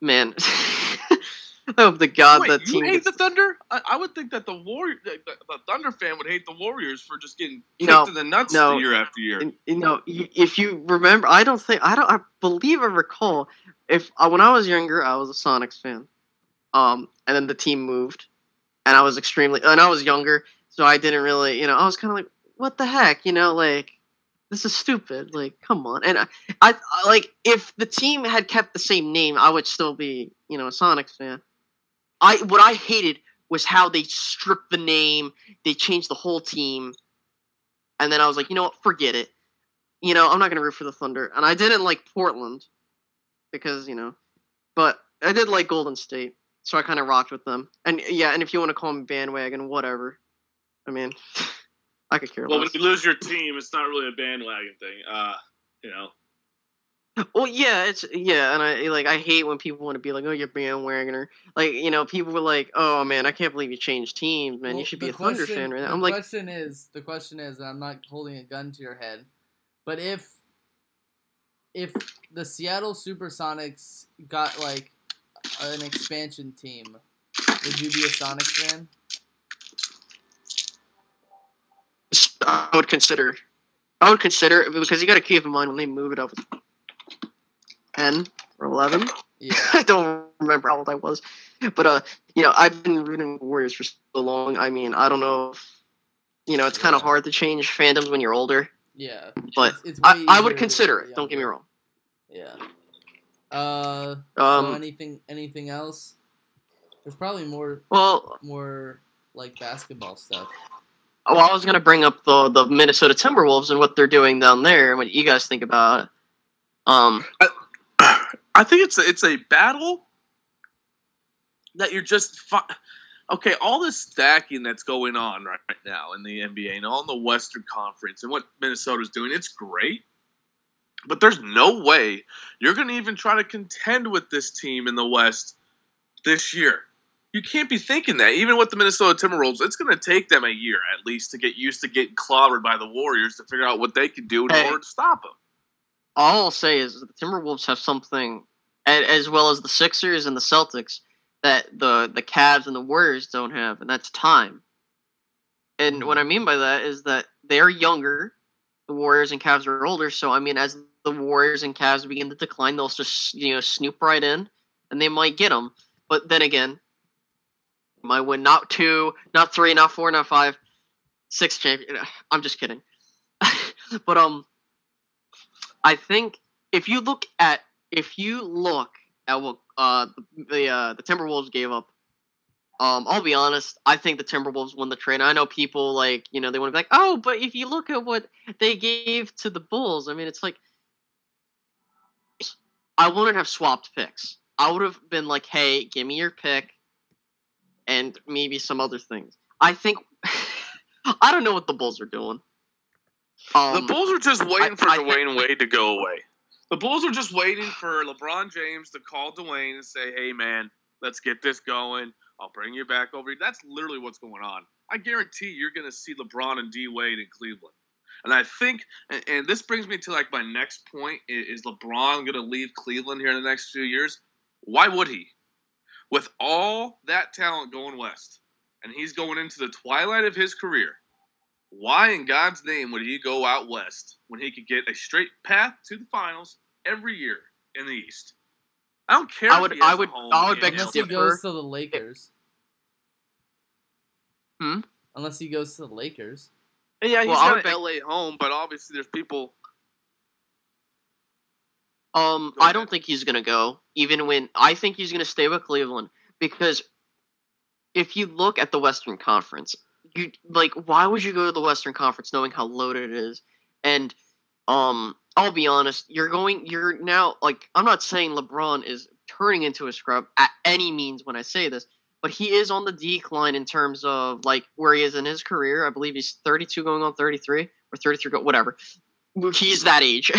man, I hope to God Wait, that you team hate gets... the Thunder? I would think that the Thunder fan would hate the Warriors for just getting kicked in the nuts year after year. If you remember, I believe I recall, when I was younger, I was a Sonics fan. And then the team moved, and I was younger, so I didn't really, I was kind of like, what the heck, this is stupid, come on. And I if the team had kept the same name, I would still be, a Sonics fan. What I hated was how they stripped the name, they changed the whole team, and then I was like, you know what, forget it. I'm not going to root for the Thunder. And I didn't like Portland, because, but I did like Golden State, so I kind of rocked with them. And and if you want to call them bandwagon, whatever. I could care less. Well, when you lose your team, it's not really a bandwagon thing, Well, and I hate when people want to be like, oh, you're bandwagoner. People were like, oh man, I can't believe you changed teams, man. You should be a Thunder fan right now. The question is, and I'm not holding a gun to your head, but if the Seattle Supersonics got an expansion team, would you be a Sonics fan? I would consider it, because you got to keep in mind when they move it up 10 or 11. Yeah. I don't remember how old I was, but I've been rooting for Warriors for so long. I don't know if it's kind of hard to change fandoms when you're older. Yeah, but it's I would consider it. Don't get me wrong. Yeah. So anything else? There's probably more. Well, more like basketball stuff. Well, I was gonna bring up the Minnesota Timberwolves and what they're doing down there, and what you guys think about it. I think it's a battle that you're just okay. All this stacking that's going on right now in the NBA and all in the Western Conference and what Minnesota's doing, it's great. But there's no way you're going to even try to contend with this team in the West this year. You can't be thinking that. Even with the Minnesota Timberwolves, it's going to take them a year at least to get used to getting clobbered by the Warriors to figure out what they can do in order to stop them. All I'll say is the Timberwolves have something, as well as the Sixers and the Celtics, that the Cavs and the Warriors don't have, and that's time. And what I mean by that is that they're younger. The Warriors and Cavs are older, so I mean, as the Warriors and Cavs begin to decline, they'll just snoop right in, and they might get them. But then again, might win not 2, not 3, not 4, not 5, 6 champion. I'm just kidding. But I think if you look at what the Timberwolves gave up, I'll be honest. I think the Timberwolves won the trade. I know people they want to be like, oh, but if you look at what they gave to the Bulls, I mean, it's like I wouldn't have swapped picks. I would have been like, hey, give me your pick, and maybe some other things. I think I don't know what the Bulls are doing. The Bulls are just waiting for Dwayne Wade to go away. The Bulls are just waiting for LeBron James to call Dwayne and say, hey, man, let's get this going. I'll bring you back over. That's literally what's going on. I guarantee you're going to see LeBron and D Wade in Cleveland. And I think, and this brings me to my next point, is LeBron going to leave Cleveland here in the next few years? Why would he? With all that talent going west, and he's going into the twilight of his career, why in God's name would he go out west when he could get a straight path to the finals every year in the East? I don't care. I would beg to differ. Unless he goes to the Lakers. Unless he goes to the Lakers. Yeah, he's got an LA home, but obviously there's people. I don't think he's gonna go. I think he's gonna stay with Cleveland, because if you look at the Western Conference, why would you go to the Western Conference knowing how loaded it is? And I'll be honest, you're now, I'm not saying LeBron is turning into a scrub at any means when I say this, but he is on the decline in terms of, where he is in his career. I believe he's 32 going on 33, or 33, whatever. He's that age.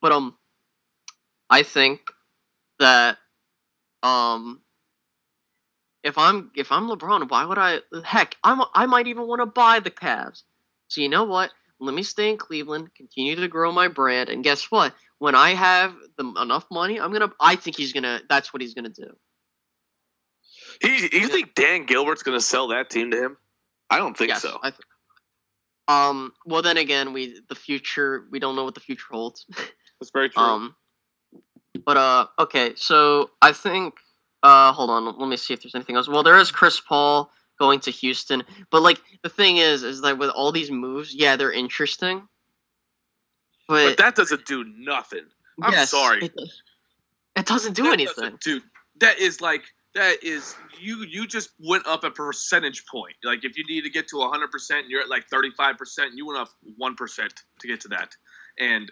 But, I think that, if I'm LeBron, why would I? Heck, I might even want to buy the Cavs. So you know what? Let me stay in Cleveland, continue to grow my brand, and guess what? When I have enough money, I think that's what he's gonna do. You think Dan Gilbert's gonna sell that team to him? I don't think so. Well, then again, we don't know what the future holds. That's very true. But okay, so I think. Hold on, let me see if there's anything else. Well, there is Chris Paul going to Houston, but the thing is that with all these moves, yeah, they're interesting, but that doesn't do nothing. I'm sorry, it doesn't do anything, dude. That is you just went up a percentage point. If you need to get to 100%, you're at 35%. You went up 1% to get to that, and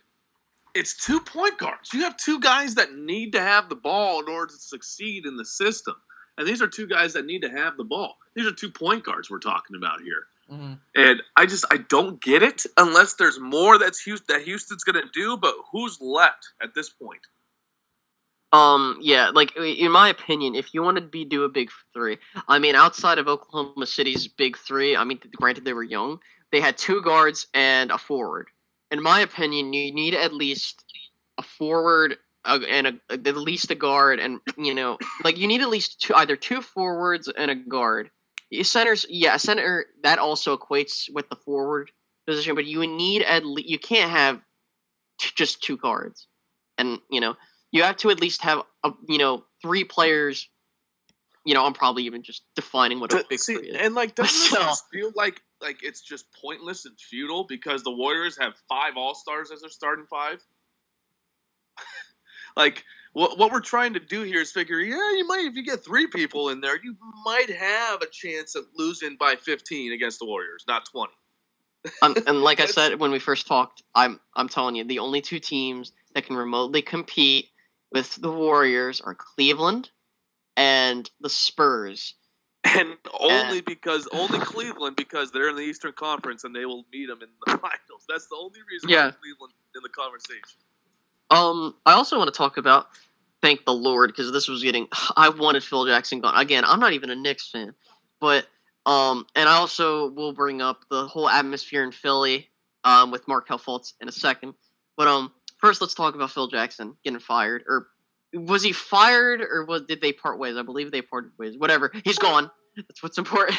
it's 2 point guards. You have 2 guys that need to have the ball in order to succeed in the system. And these are 2 guys that need to have the ball. These are 2 point guards we're talking about here. Mm-hmm. And I don't get it unless there's more that Houston's going to do, but who's left at this point? Yeah, in my opinion, if you want to do a big 3, I mean, outside of Oklahoma City's big 3, I mean, granted they were young, they had 2 guards and a forward. In my opinion, you need at least a forward and at least a guard, and you need at least either 2 forwards and a guard. A center that also equates with the forward position, but you need you can't have just 2 guards, and you have to at least have 3 players. I'm probably even just defining what a big 3 is. And doesn't it feel like like it's just pointless and futile because the Warriors have 5 All-Stars as their starting 5? Like, what we're trying to do here is figure, you might, if you get 3 people in there, you might have a chance of losing by 15 against the Warriors, not 20. And like I said when we first talked, I'm telling you, the only 2 teams that can remotely compete with the Warriors are Cleveland and the Spurs. And only Cleveland, because they're in the Eastern Conference and they will meet them in the finals. That's the only reason why Cleveland in the conversation. I also want to talk about, thank the Lord, because this was getting. I wanted Phil Jackson gone. Again, I'm not even a Knicks fan, but and I also will bring up the whole atmosphere in Philly with Markelle Fultz in a second. But first let's talk about Phil Jackson getting fired. Or was he fired, or did they part ways? I believe they parted ways. Whatever, he's gone. That's what's important.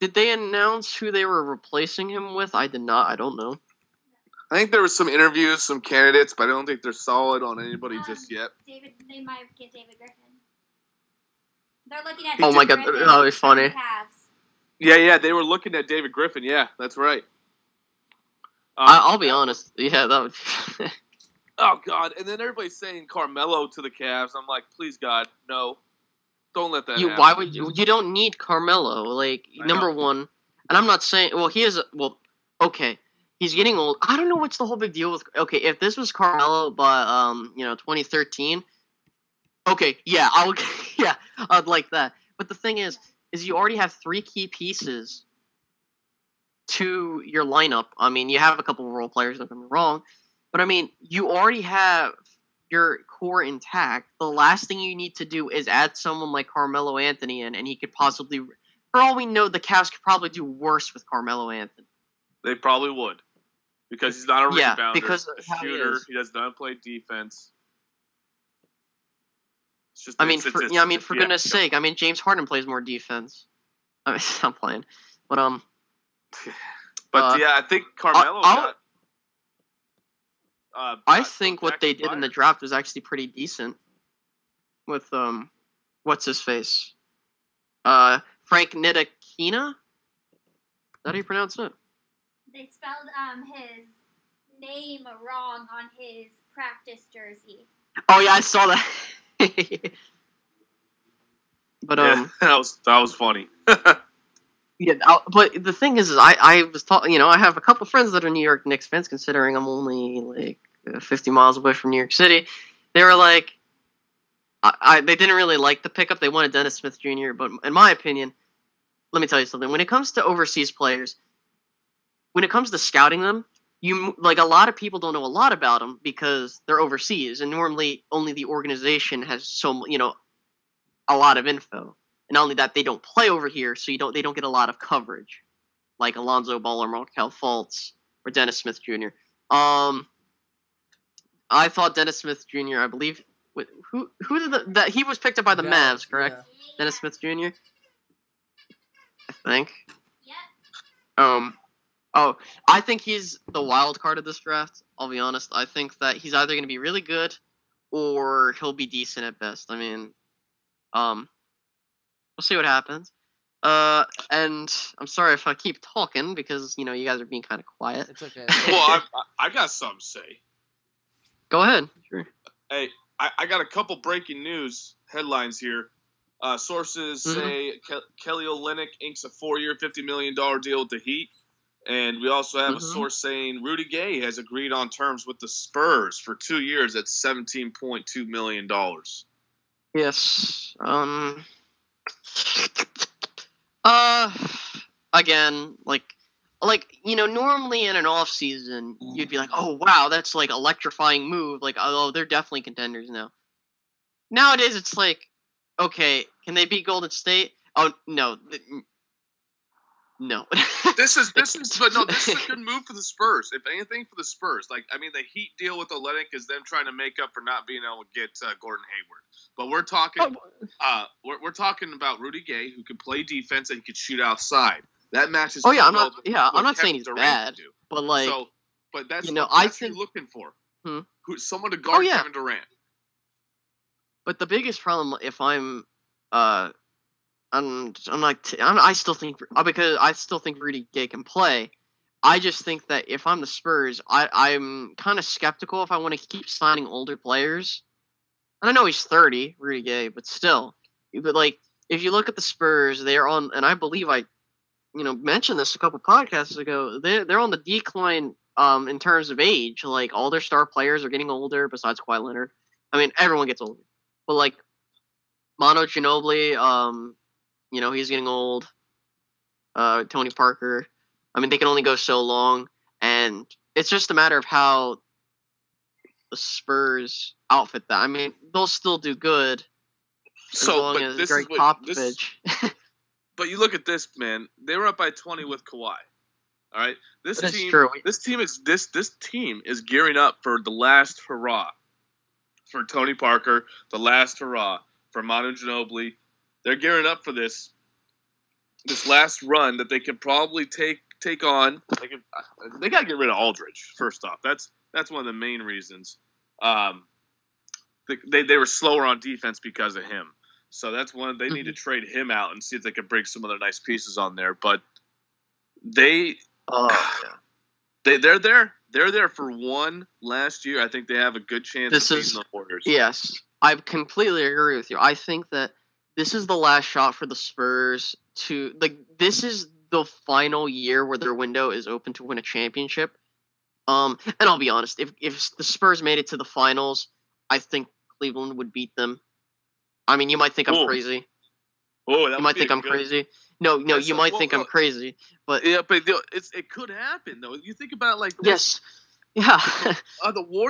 Did they announce who they were replacing him with? I did not. I don't know. I think there was some interviews, some candidates, but I don't think they're solid on anybody just yet. They might get David Griffin. They're looking at. Oh my God! That was funny. Yeah, they were looking at David Griffin. Yeah, that's right. I'll be honest. Yeah, that was. Oh God! And then everybody's saying Carmelo to the Cavs. I'm like, please God, no, don't let that happen. Why would you? You don't need Carmelo. Like, number one, and I'm not saying. Well, he is. Well, okay. He's getting old. I don't know what's the whole big deal with. Okay, if this was Carmelo by 2013, okay, yeah, I'd like that. But the thing is you already have 3 key pieces to your lineup. I mean, you have a couple of role players, don't get me wrong, but I mean, you already have your core intact. The last thing you need to do is add someone like Carmelo Anthony in, and he could possibly, for all we know, the Cavs could probably do worse with Carmelo Anthony. They probably would. Because he's not a rebounder, because a shooter. He does not play defense. It's just, for goodness sake, I mean, James Harden plays more defense. I mean, I'm playing, but I think Carmelo got. I think what they did in the draft was actually pretty decent. With what's his face, Frank Ntilikina. Is that how you pronounce it? They spelled his name wrong on his practice jersey. Oh yeah, I saw that. But that was funny. Yeah, but the thing is I was talking. I have a couple friends that are New York Knicks fans. Considering I'm only like 50 miles away from New York City, they were like, they didn't really like the pickup. They wanted Dennis Smith Jr. But in my opinion, let me tell you something. When it comes to overseas players. When it comes to scouting them, a lot of people don't know a lot about them because they're overseas, and normally only the organization has a lot of info. And not only that, they don't play over here, so they don't get a lot of coverage, like Alonzo Ball or Markelle Fultz or Dennis Smith Jr. I thought Dennis Smith Jr. I believe who did that he was picked up by the Mavs, correct? Yeah. Dennis Smith Jr. I think. Yeah. Oh, I think he's the wild card of this draft. I'll be honest. I think that he's either going to be really good or he'll be decent at best. I mean, we'll see what happens. And I'm sorry if I keep talking because, you guys are being kind of quiet. It's okay. Well, I got something to say. Go ahead. Sure. Hey, I got a couple breaking news headlines here. Sources say Kelly Olynyk inks a 4-year, $50 million deal with the Heat. And we also have a source saying Rudy Gay has agreed on terms with the Spurs for 2 years at $17.2 million. Yes. Again, normally in an off season, you'd be like, oh wow, that's like electrifying move. Like, oh, they're definitely contenders now. Nowadays, it's like, okay, can they beat Golden State? Oh no. No. This is a good move for the Spurs. If anything, for the Spurs. The Heat deal with Olynyk is them trying to make up for not being able to get Gordon Hayward. But we're talking about Rudy Gay, who can play defense and he can shoot outside. That matches. Oh yeah, I'm not saying he's bad, but but that's what you're looking for. Someone to guard Kevin Durant. But the biggest problem, if I'm I still think because I still think Rudy Gay can play. I just think that if I'm the Spurs, I'm kind of skeptical if I want to keep signing older players. And I know he's 30, Rudy Gay, but still. But like, if you look at the Spurs, they're on, and I believe I, mentioned this a couple podcasts ago. They're on the decline in terms of age. Like, all their star players are getting older, besides Kawhi Leonard. I mean, everyone gets older, but like Manu Ginobili, he's getting old. Tony Parker. I mean, they can only go so long, and it's just a matter of how the Spurs outfit that. I mean, they'll still do good as long as Greg Popovich. But you look at this, man. They were up by 20 with Kawhi. All right, this team is gearing up for the last hurrah for Tony Parker, the last hurrah for Manu Ginobili. They're gearing up for this last run that they can probably take on. They got to get rid of Aldridge first off. That's one of the main reasons. They were slower on defense because of him. So that's one. They need to trade him out and see if they can bring some other nice pieces on there. But they're there. They're there for one last year. I think they have a good chance of beating the Warriors. Yes, I completely agree with you. I think that this is the last shot for the Spurs to this is the final year where their window is open to win a championship. And I'll be honest, if the Spurs made it to the finals, I think Cleveland would beat them. I mean, you might think I'm crazy. Oh, you might think I'm crazy. No, you might think I'm crazy, but yeah, but it could happen though. You think about it like this. Yes, yeah.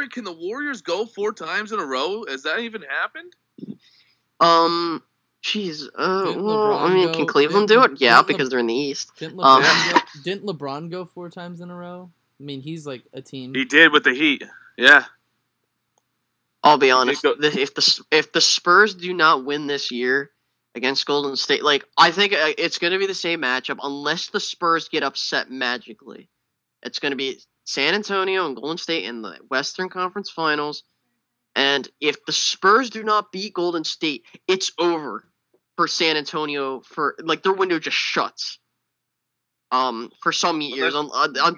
Can the Warriors go 4 times in a row? Has that even happened? Jeez. I mean, can Cleveland do it? Yeah, because they're in the East. Didn't LeBron go 4 times in a row? I mean, he's like a team. He did with the Heat. Yeah. I'll be honest. If the Spurs do not win this year against Golden State, I think it's going to be the same matchup unless the Spurs get upset magically. It's going to be San Antonio and Golden State in the Western Conference Finals. And if the Spurs do not beat Golden State, it's over for San Antonio. Their window just shuts. For some years,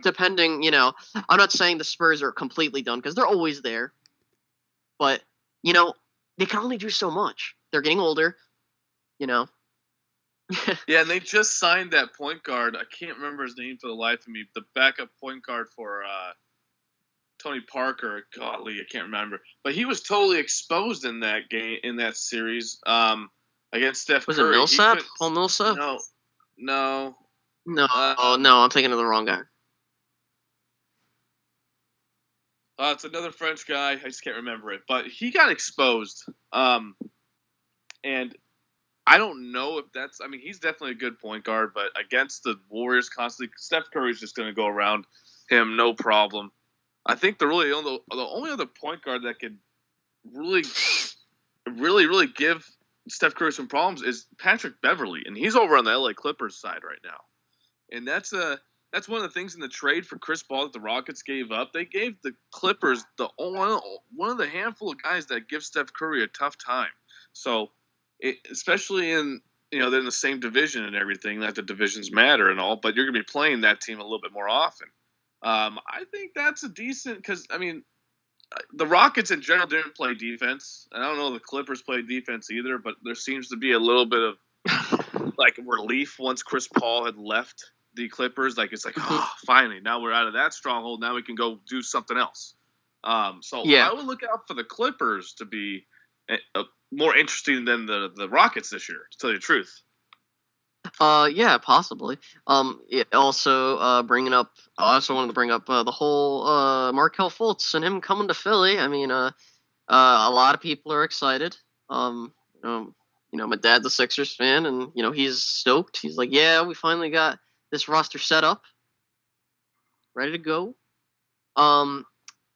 depending, I'm not saying the Spurs are completely done because they're always there. But, they can only do so much. They're getting older, Yeah, and they just signed that point guard. I can't remember his name for the life of me. The backup point guard for Tony Parker. Golly, I can't remember. But he was totally exposed in that game, in that series against Steph Curry. Was it Millsap? Paul Millsap? No. No, I'm thinking of the wrong guy. It's another French guy. I just can't remember it. But he got exposed. And I don't know if that's... I mean, he's definitely a good point guard, but against the Warriors constantly, Steph Curry's just going to go around him, no problem. I think the only other point guard that could really give Steph Curry some problems is Patrick Beverley, and he's over on the LA Clippers side right now. And that's one of the things in the trade for Chris Paul that the Rockets gave up. They gave the Clippers one of the handful of guys that give Steph Curry a tough time. So, especially in they're in the same division and everything, that the divisions matter and all, but you're going to be playing that team a little bit more often. I think that's a decent because the Rockets in general didn't play defense. I don't know if the Clippers played defense either, but there seems to be a little bit of relief once Chris Paul had left the Clippers. Finally, now we're out of that stronghold. Now we can go do something else. I would look out for the Clippers to be more interesting than the Rockets this year, to tell you the truth. Yeah, possibly. I also wanted to bring up the whole Markelle Fultz and him coming to Philly. I mean, a lot of people are excited. My dad's a Sixers fan, and he's stoked. He's like, yeah, we finally got this roster set up, ready to go. The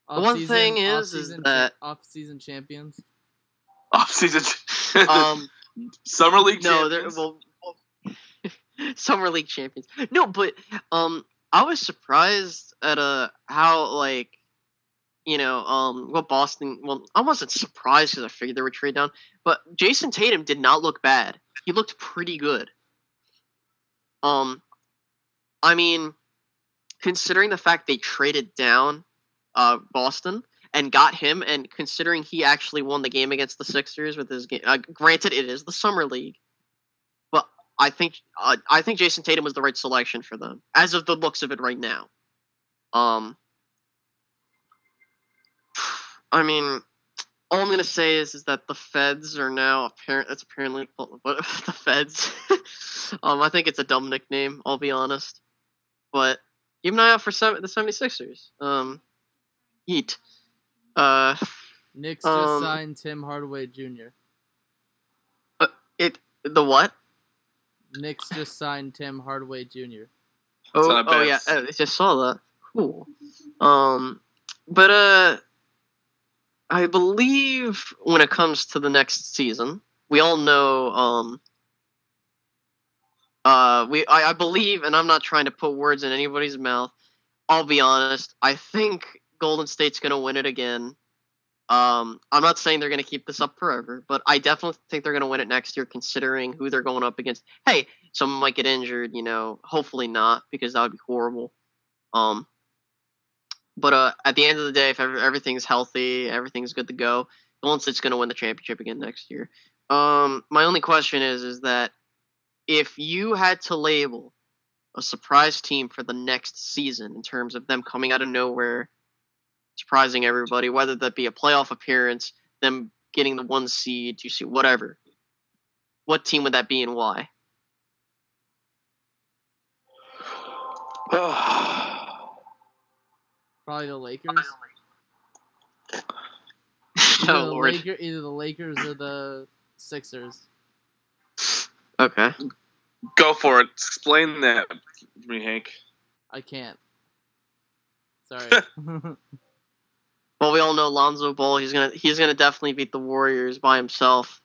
one thing is that off-season champions. Off-season. Summer League champions. Summer League champions. No, but I was surprised at how what Boston. Well, I wasn't surprised because I figured they would trade down. But Jason Tatum did not look bad. he looked pretty good. I mean, considering the fact they traded down Boston and got him, and considering he actually won the game against the Sixers with his game, granted it is the summer league, but I think Jason Tatum was the right selection for them as of the looks of it right now. I mean, all I'm gonna say is that the Feds are now apparently what the Feds. I think it's a dumb nickname. I'll be honest, but keep an eye out for the 76ers. Heat. Knicks just signed Tim Hardaway Jr. The what? Knicks just signed Tim Hardaway Jr. Oh yeah, I just saw that. Cool. But I believe when it comes to the next season, we all know. I believe, and I'm not trying to put words in anybody's mouth. I'll be honest. I think Golden State's gonna win it again. I'm not saying they're gonna keep this up forever, but I definitely think they're gonna win it next year, considering who they're going up against. Hey, someone might get injured, hopefully not, because that would be horrible. But at the end of the day, if everything's healthy, everything's good to go, Golden State's gonna win the championship again next year. My only question is that if you had to label a surprise team for the next season in terms of them coming out of nowhere, surprising everybody, whether that be a playoff appearance, them getting the 1 seed, 2 seed, whatever, what team would that be and why? Probably the Lakers. Either the Lakers or the Sixers. Okay. Go for it. Explain that to me, Hank. I can't. Sorry. Well, we all know Lonzo Ball. He's gonna definitely beat the Warriors by himself.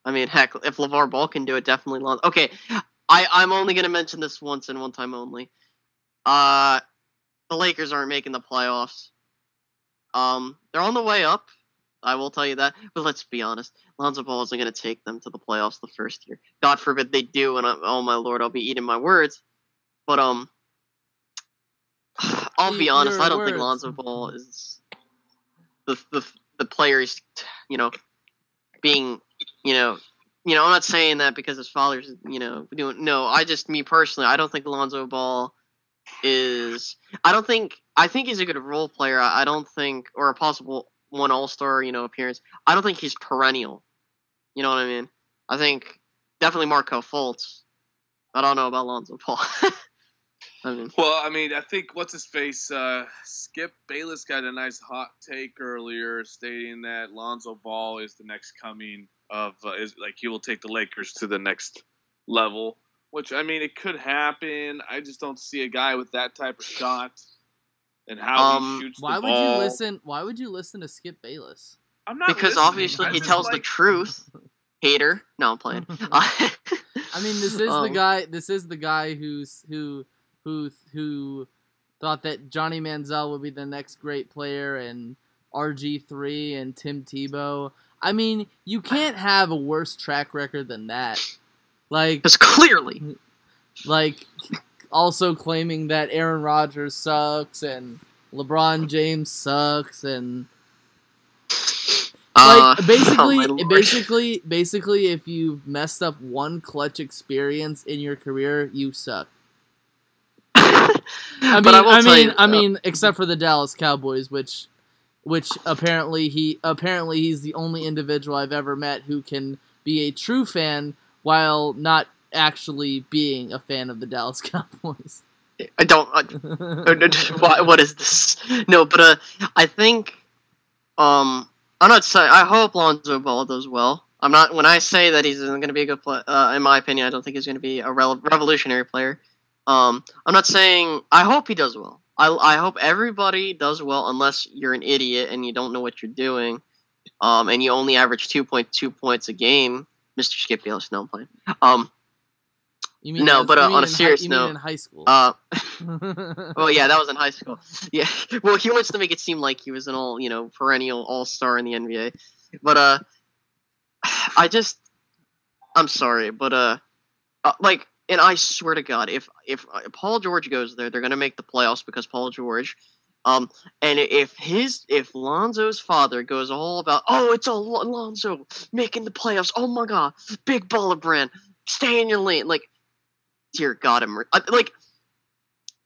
I mean, heck, if LeVar Ball can do it, definitely Lonzo. Okay, I'm only gonna mention this once and one time only. The Lakers aren't making the playoffs. They're on the way up. I will tell you that. But let's be honest. Lonzo Ball isn't going to take them to the playoffs the first year. God forbid they do, and oh my lord, I'll be eating my words. But I'll be honest. I don't think Lonzo Ball is the player he's, being, I'm not saying that because his father's, doing. No, me personally, I don't think Lonzo Ball is. I think he's a good role player. I don't think, or a possible one All-Star, appearance. I don't think he's perennial. You know what I mean? I think definitely Markelle Fultz. I don't know about Lonzo Ball. I think what's his face? Skip Bayless got a nice hot take earlier, stating that Lonzo Ball is the next coming of he will take the Lakers to the next level. Which it could happen. I just don't see a guy with that type of shot. And how he shoots the ball. Why would you listen to Skip Bayless? I'm not because listening. Obviously he tells the truth. Hater. No, I'm playing. This is the guy who thought that Johnny Manziel would be the next great player, and RG3 and Tim Tebow. You can't have a worse track record than that. Because clearly, also claiming that Aaron Rodgers sucks and LeBron James sucks and basically if you've messed up one clutch experience in your career, you suck. Except for the Dallas Cowboys, which apparently he's the only individual I've ever met who can be a true fan while not actually being a fan of the Dallas Cowboys. I don't. What is this? No, but I think I'm not saying. I hope Lonzo Ball does well. I'm not. When I say that he's going to be a good player, in my opinion, I don't think he's going to be a revolutionary player. I'm not saying. I hope he does well. I hope everybody does well, unless you're an idiot and you don't know what you're doing, and you only average 2.2 points a game. Mr. Skip Bayless, no, I'm playing. On a serious note, in high school. Well, yeah, that was in high school. Yeah, well, he wants to make it seem like he was an perennial all-star in the NBA. But I I'm sorry, but like, and I swear to God, if Paul George goes there, they're gonna make the playoffs because Paul George. And if Lonzo's father goes all about, oh, it's all Lonzo making the playoffs. Oh my God, big baller brand, stay in your lane. Like, dear God,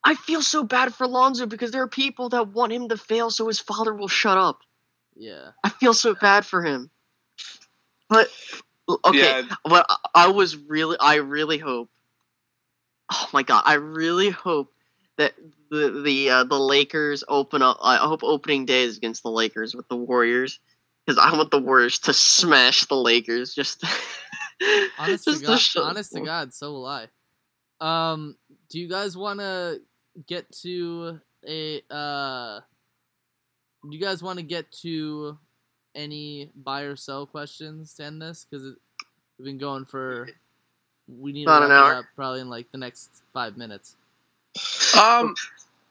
I feel so bad for Lonzo because there are people that want him to fail so his father will shut up. Yeah. I feel so bad for him. But okay, but I really hope. Oh my God, I really hope that the Lakers open up. I hope opening day is against the Lakers with the Warriors, because I want the Warriors to smash the Lakers. Just honest to God, so will I. Do you guys want to get to a? Do you guys want to get to any buy or sell questions to end this? Because we've been going for. We need to wrap it up probably in like the next 5 minutes. How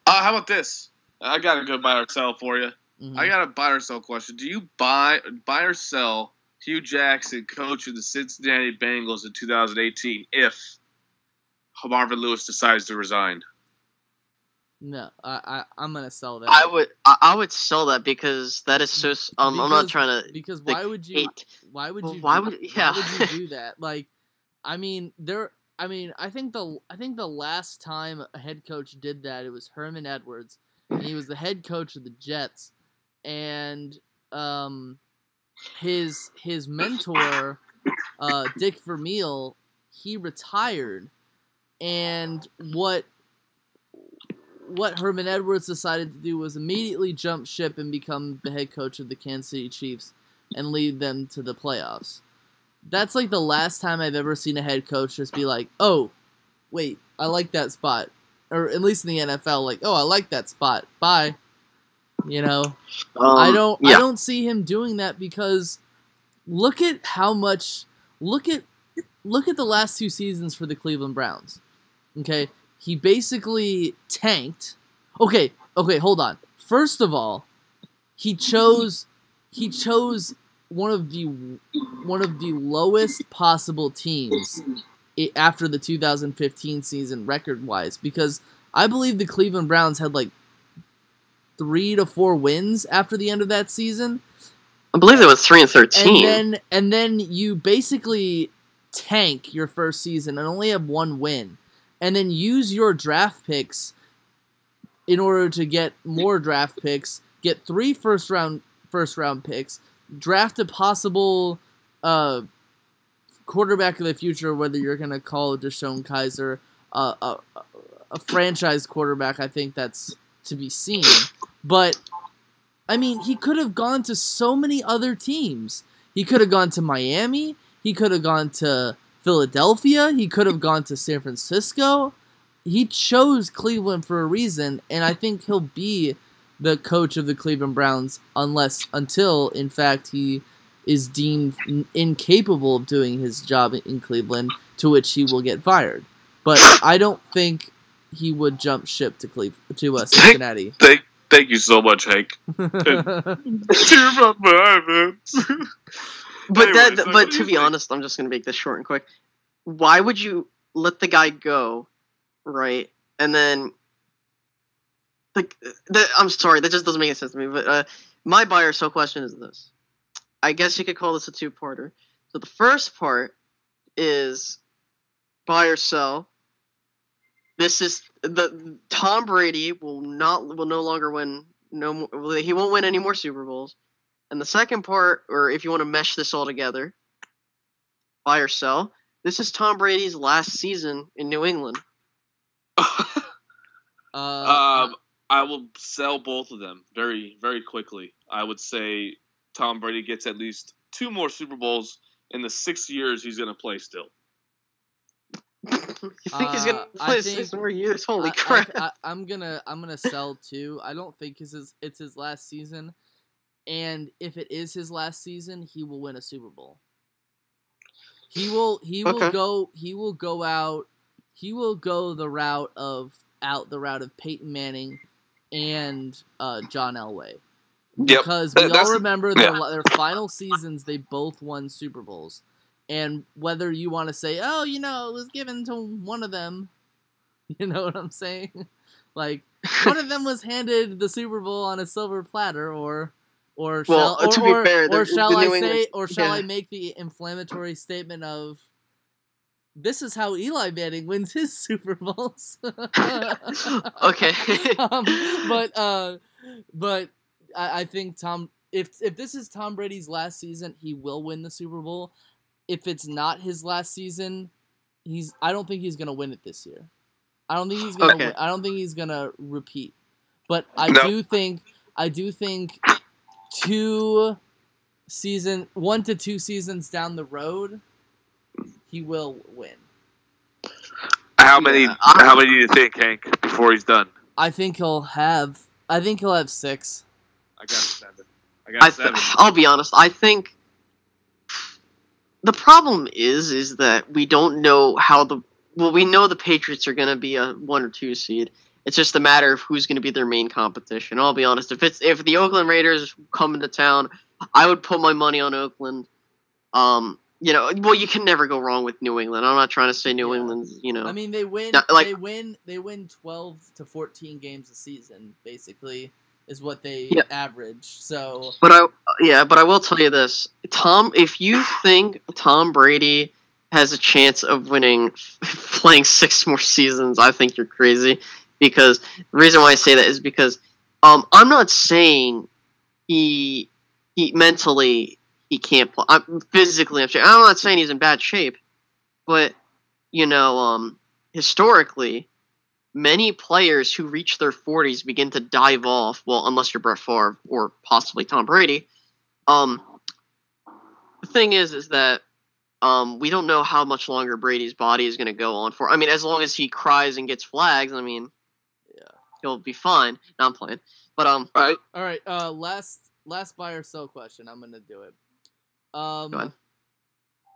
about this? I got a good buy or sell for you. Mm-hmm. I got a buy or sell question. Do you buy or sell Hugh Jackson, coach of the Cincinnati Bengals in 2018, if Marvin Lewis decides to resign? No, I'm gonna sell that. I would sell that because that is so. I'm not trying to. Because why would you? Why would you? Why would you do that? Like, I think the last time a head coach did that, it was Herman Edwards, and he was the head coach of the Jets, and his mentor, Dick Vermeil, he retired, and what Herman Edwards decided to do was immediately jump ship and become the head coach of the Kansas City Chiefs and lead them to the playoffs. That's like the last time I've ever seen a head coach just be like, oh, wait, I like that spot. Or at least in the NFL, like, oh, I like that spot. Bye. You know? I don't see him doing that because look at the last 2 seasons for the Cleveland Browns. Okay? He basically tanked. Okay, hold on. First of all, he chose one of the lowest possible teams after the 2015 season record-wise, because I believe the Cleveland Browns had like 3 to 4 wins after the end of that season. I believe it was 3-13. And then you basically tank your first season and only have 1 win. And then use your draft picks in order to get more draft picks, get 3 first round picks, draft a possible quarterback of the future, whether you're going to call Deshaun Kaiser a franchise quarterback. I think that's to be seen. But, I mean, he could have gone to so many other teams. He could have gone to Miami. He could have gone to Philadelphia. He could have gone to San Francisco. He chose Cleveland for a reason, and I think he'll be the coach of the Cleveland Browns until, in fact, he is deemed incapable of doing his job in Cleveland, to which he will get fired. But I don't think he would jump ship to Cincinnati. Thank you so much, Hank. But to be honest, I'm just going to make this short and quick. Why would you let the guy go, right? And then, I'm sorry, that just doesn't make any sense to me. But my buy or sell question is this. I guess you could call this a 2-parter. So the first part is buy or sell. This is Tom Brady will no longer win. He won't win any more Super Bowls. And the second part, or if you want to mesh this all together, buy or sell, this is Tom Brady's last season in New England. I will sell both of them very, very quickly. I would say Tom Brady gets at least 2 more Super Bowls in the 6 years he's going to play still. You think he's going to play 6 more years? Holy crap. I'm gonna sell too. I don't think it's his last season. And if it is his last season, he will win a Super Bowl. He will go the route of Peyton Manning and John Elway. Because we all remember their final seasons, they both won Super Bowls. And whether you want to say, oh, it was given to one of them, you know what I'm saying? Like, one of them was handed the Super Bowl on a silver platter, or shall I make the inflammatory statement of, this is how Eli Manning wins his Super Bowls. Okay. But I think if this is Tom Brady's last season, he will win the Super Bowl. If it's not his last season, I don't think he's gonna win it this year. I don't think he's gonna. Okay. I don't think he's gonna repeat. But I do think 1 to 2 seasons down the road, he will win. How many do you think, Hank, before he's done? I think he'll have 6. I got 7. I got 7. I'll be honest. I think the problem is that we don't know we know the Patriots are going to be a 1 or 2 seed. It's just a matter of who's going to be their main competition. I'll be honest. If the Oakland Raiders come into town, I would put my money on Oakland. You can never go wrong with New England. I'm not trying to say New England's, I mean, they win. Not, like, they win 12 to 14 games a season, basically, is what they average. So, but I will tell you this, Tom. If you think Tom Brady has a chance of playing 6 more seasons, I think you're crazy. Because the reason why I say that is because I'm not saying he mentally he can't play. Physically, I'm not saying he's in bad shape, but historically, many players who reach their 40s begin to dive off. Well, unless you're Brett Favre or possibly Tom Brady. The thing is that we don't know how much longer Brady's body is going to go on for. I mean, as long as he cries and gets flags, he'll be fine. No, I'm playing, but All right. Last buy or sell question. I'm gonna do it. Go ahead.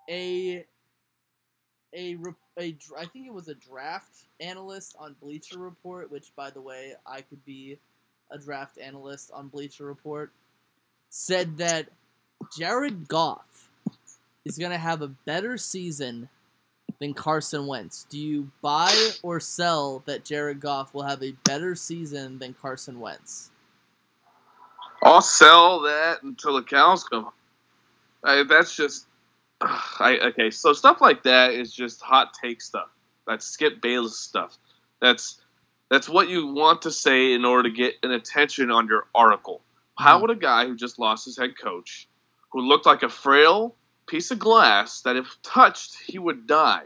I think it was a draft analyst on Bleacher Report, which, by the way, I could be a draft analyst on Bleacher Report, said that Jared Goff is going to have a better season than Carson Wentz. Do you buy or sell that Jared Goff will have a better season than Carson Wentz? I'll sell that until the cows come. That's just... okay, so stuff like that is just hot take stuff. That's Skip Bayless stuff. That's what you want to say in order to get an attention on your article. How would a guy who just lost his head coach, who looked like a frail piece of glass that if touched he would die,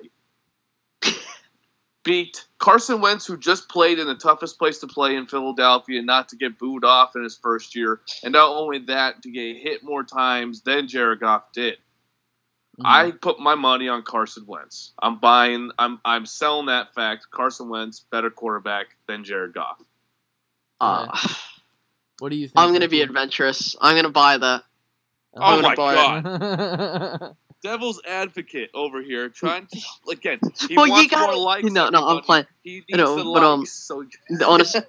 beat Carson Wentz, who just played in the toughest place to play in Philadelphia, not to get booed off in his first year, and not only that, to get hit more times than Jared Goff did? I put my money on Carson Wentz. I'm selling that fact. Carson Wentz, better quarterback than Jared Goff. What do you think? I'm going to be adventurous. I'm going to buy that. Oh my God. Devil's advocate over here trying to, again, he wants more likes. No, I'm playing. He needs the likes. So honestly,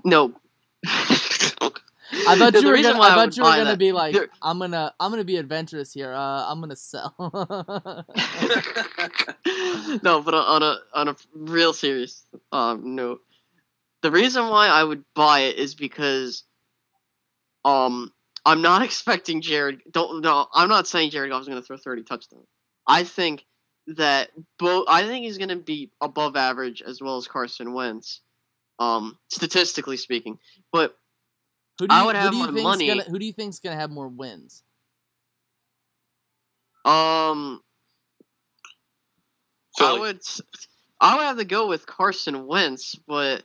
no. I thought you were gonna be like, I'm gonna be adventurous here. I'm gonna sell. No, but on a real serious note, the reason why I would buy it is because I'm not expecting I'm not saying Jared Goff is gonna throw 30 touchdowns. I think that he's gonna be above average as well as Carson Wentz, statistically speaking, but. Who do you think's gonna have more wins? I would have to go with Carson Wentz, but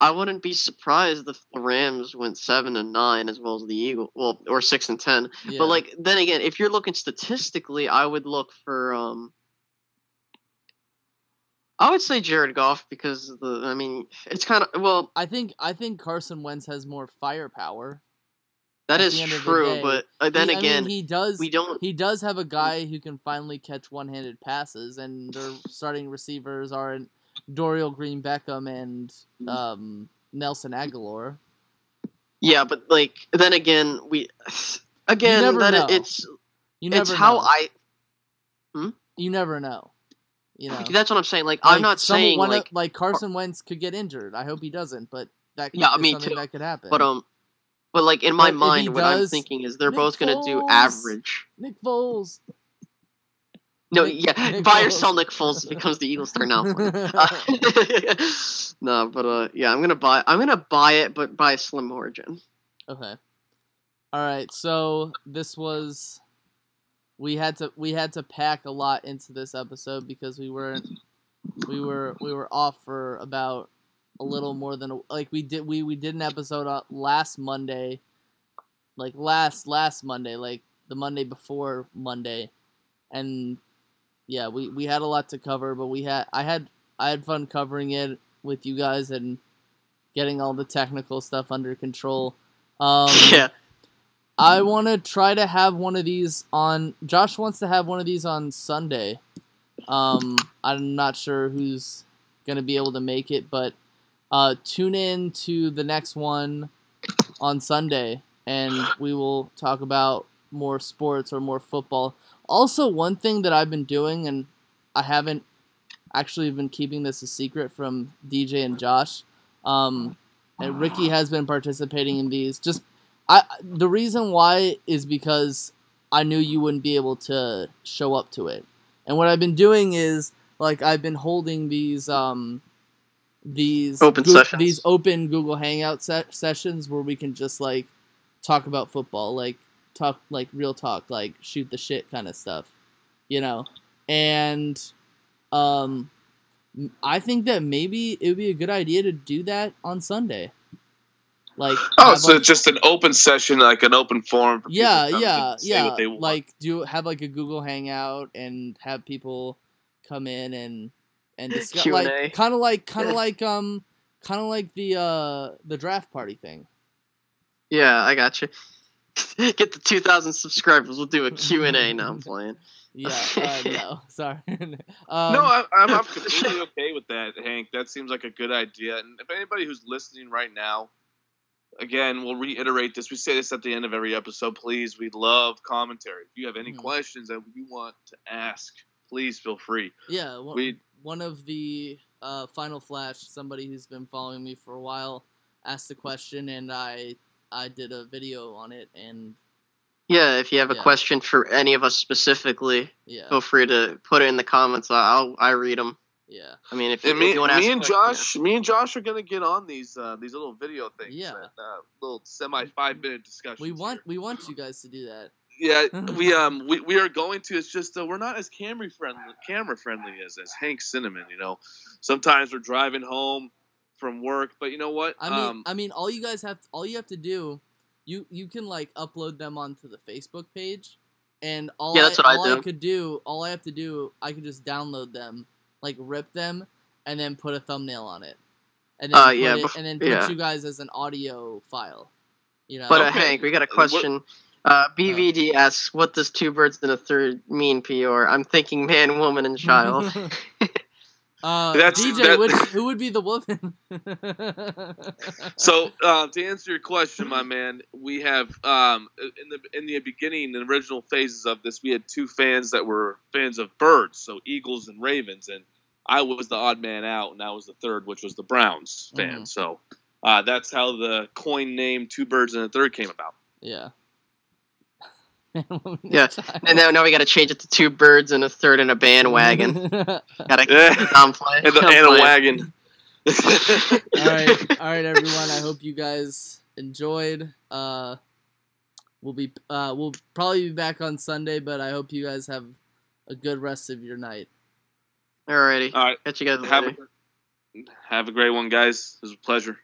I wouldn't be surprised if the Rams went 7-9 as well as the Eagles, or 6-10. Yeah. But then again, if you're looking statistically, I would look for I would say Jared Goff because it's kind of I think Carson Wentz has more firepower. That is true, but then again, he does. He does have a guy who can finally catch one-handed passes, and their starting receivers are Dorial Green-Beckham and Nelson Aguilar. Yeah, but then again, it's how You never know. You know, that's what I'm saying. Like I'm not saying like Carson Wentz could get injured. I hope he doesn't, but that could, me something too. that could happen. But like in my mind, what I'm thinking is they're both gonna do average. Nick Foles. No, buy or sell Nick Foles becomes the Eagles turn now. No, but I'm gonna buy it, but by a slim margin. Okay. All right. So this was. We had to pack a lot into this episode because we were off for about a little more than we did an episode last Monday, like last Monday, like the Monday before Monday, and yeah, we had a lot to cover, but I had fun covering it with you guys and getting all the technical stuff under control. Yeah. I want to try to have one of these on. Josh wants to have one of these on Sunday. I'm not sure who's gonna be able to make it, but tune in to the next one on Sunday, and we will talk about more sports or more football. Also, one thing that I've been doing, and I haven't actually been keeping this a secret from DJ and Josh, and Ricky has been participating in these. The reason why is because I knew you wouldn't be able to show up to it. And what I've been doing is, like, I've been holding these open Google Hangout sessions where we can just, like, talk about football, like, talk, like, real talk, like, shoot the shit kind of stuff, you know? And I think that maybe it would be a good idea to do that on Sunday. Like, so it's just an open session, like an open forum. For yeah. What they want. Like, have like a Google Hangout and have people come in and discuss, like, kind of like the draft party thing. Yeah, I got you. Get the 2,000 subscribers. We'll do a Q&A. Now I'm playing. Yeah, no, sorry. No, I'm completely okay with that, Hank. That seems like a good idea. And if anybody who's listening right now, again, we'll reiterate this. We say this at the end of every episode. Please, we love commentary. If you have any questions that you want to ask, please feel free. Yeah, one of the Final Flash, somebody who's been following me for a while, asked a question, and I did a video on it. And yeah, if you have a question for any of us specifically, feel free to put it in the comments. I read them. Yeah, I mean, if you want to ask me and Josh are gonna get on these little video things. Yeah, little semi 5-minute discussions. We want you guys to do that. Yeah, we are going to. It's just we're not as camera friendly as Hank Cinnamon. You know, sometimes we're driving home from work, but you know what? I mean, all you have to do, you can like upload them onto the Facebook page, and all I have to do, I could just download them. Like, rip them and then put a thumbnail on it, and then put you guys as an audio file. You know. But Hank, we got a question. BVD asks, "What does two birds and a third mean, PR?" I'm thinking man, woman, and child. Who would be the woman? So to answer your question, my man, we have in the beginning, the original phases of this, we had two fans that were fans of birds, so Eagles and Ravens, and I was the odd man out, and I was the third, which was the Browns fan. Mm-hmm. So that's how the coin name Two Birds and a Third came about. Yeah. Yeah, and now we got to change it to two birds and a third and a bandwagon. Gotta downplay and a wagon. All right, everyone. I hope you guys enjoyed. We'll probably be back on Sunday, but I hope you guys have a good rest of your night. Alrighty. All right. Catch you guys later. Have a great one, guys. It was a pleasure.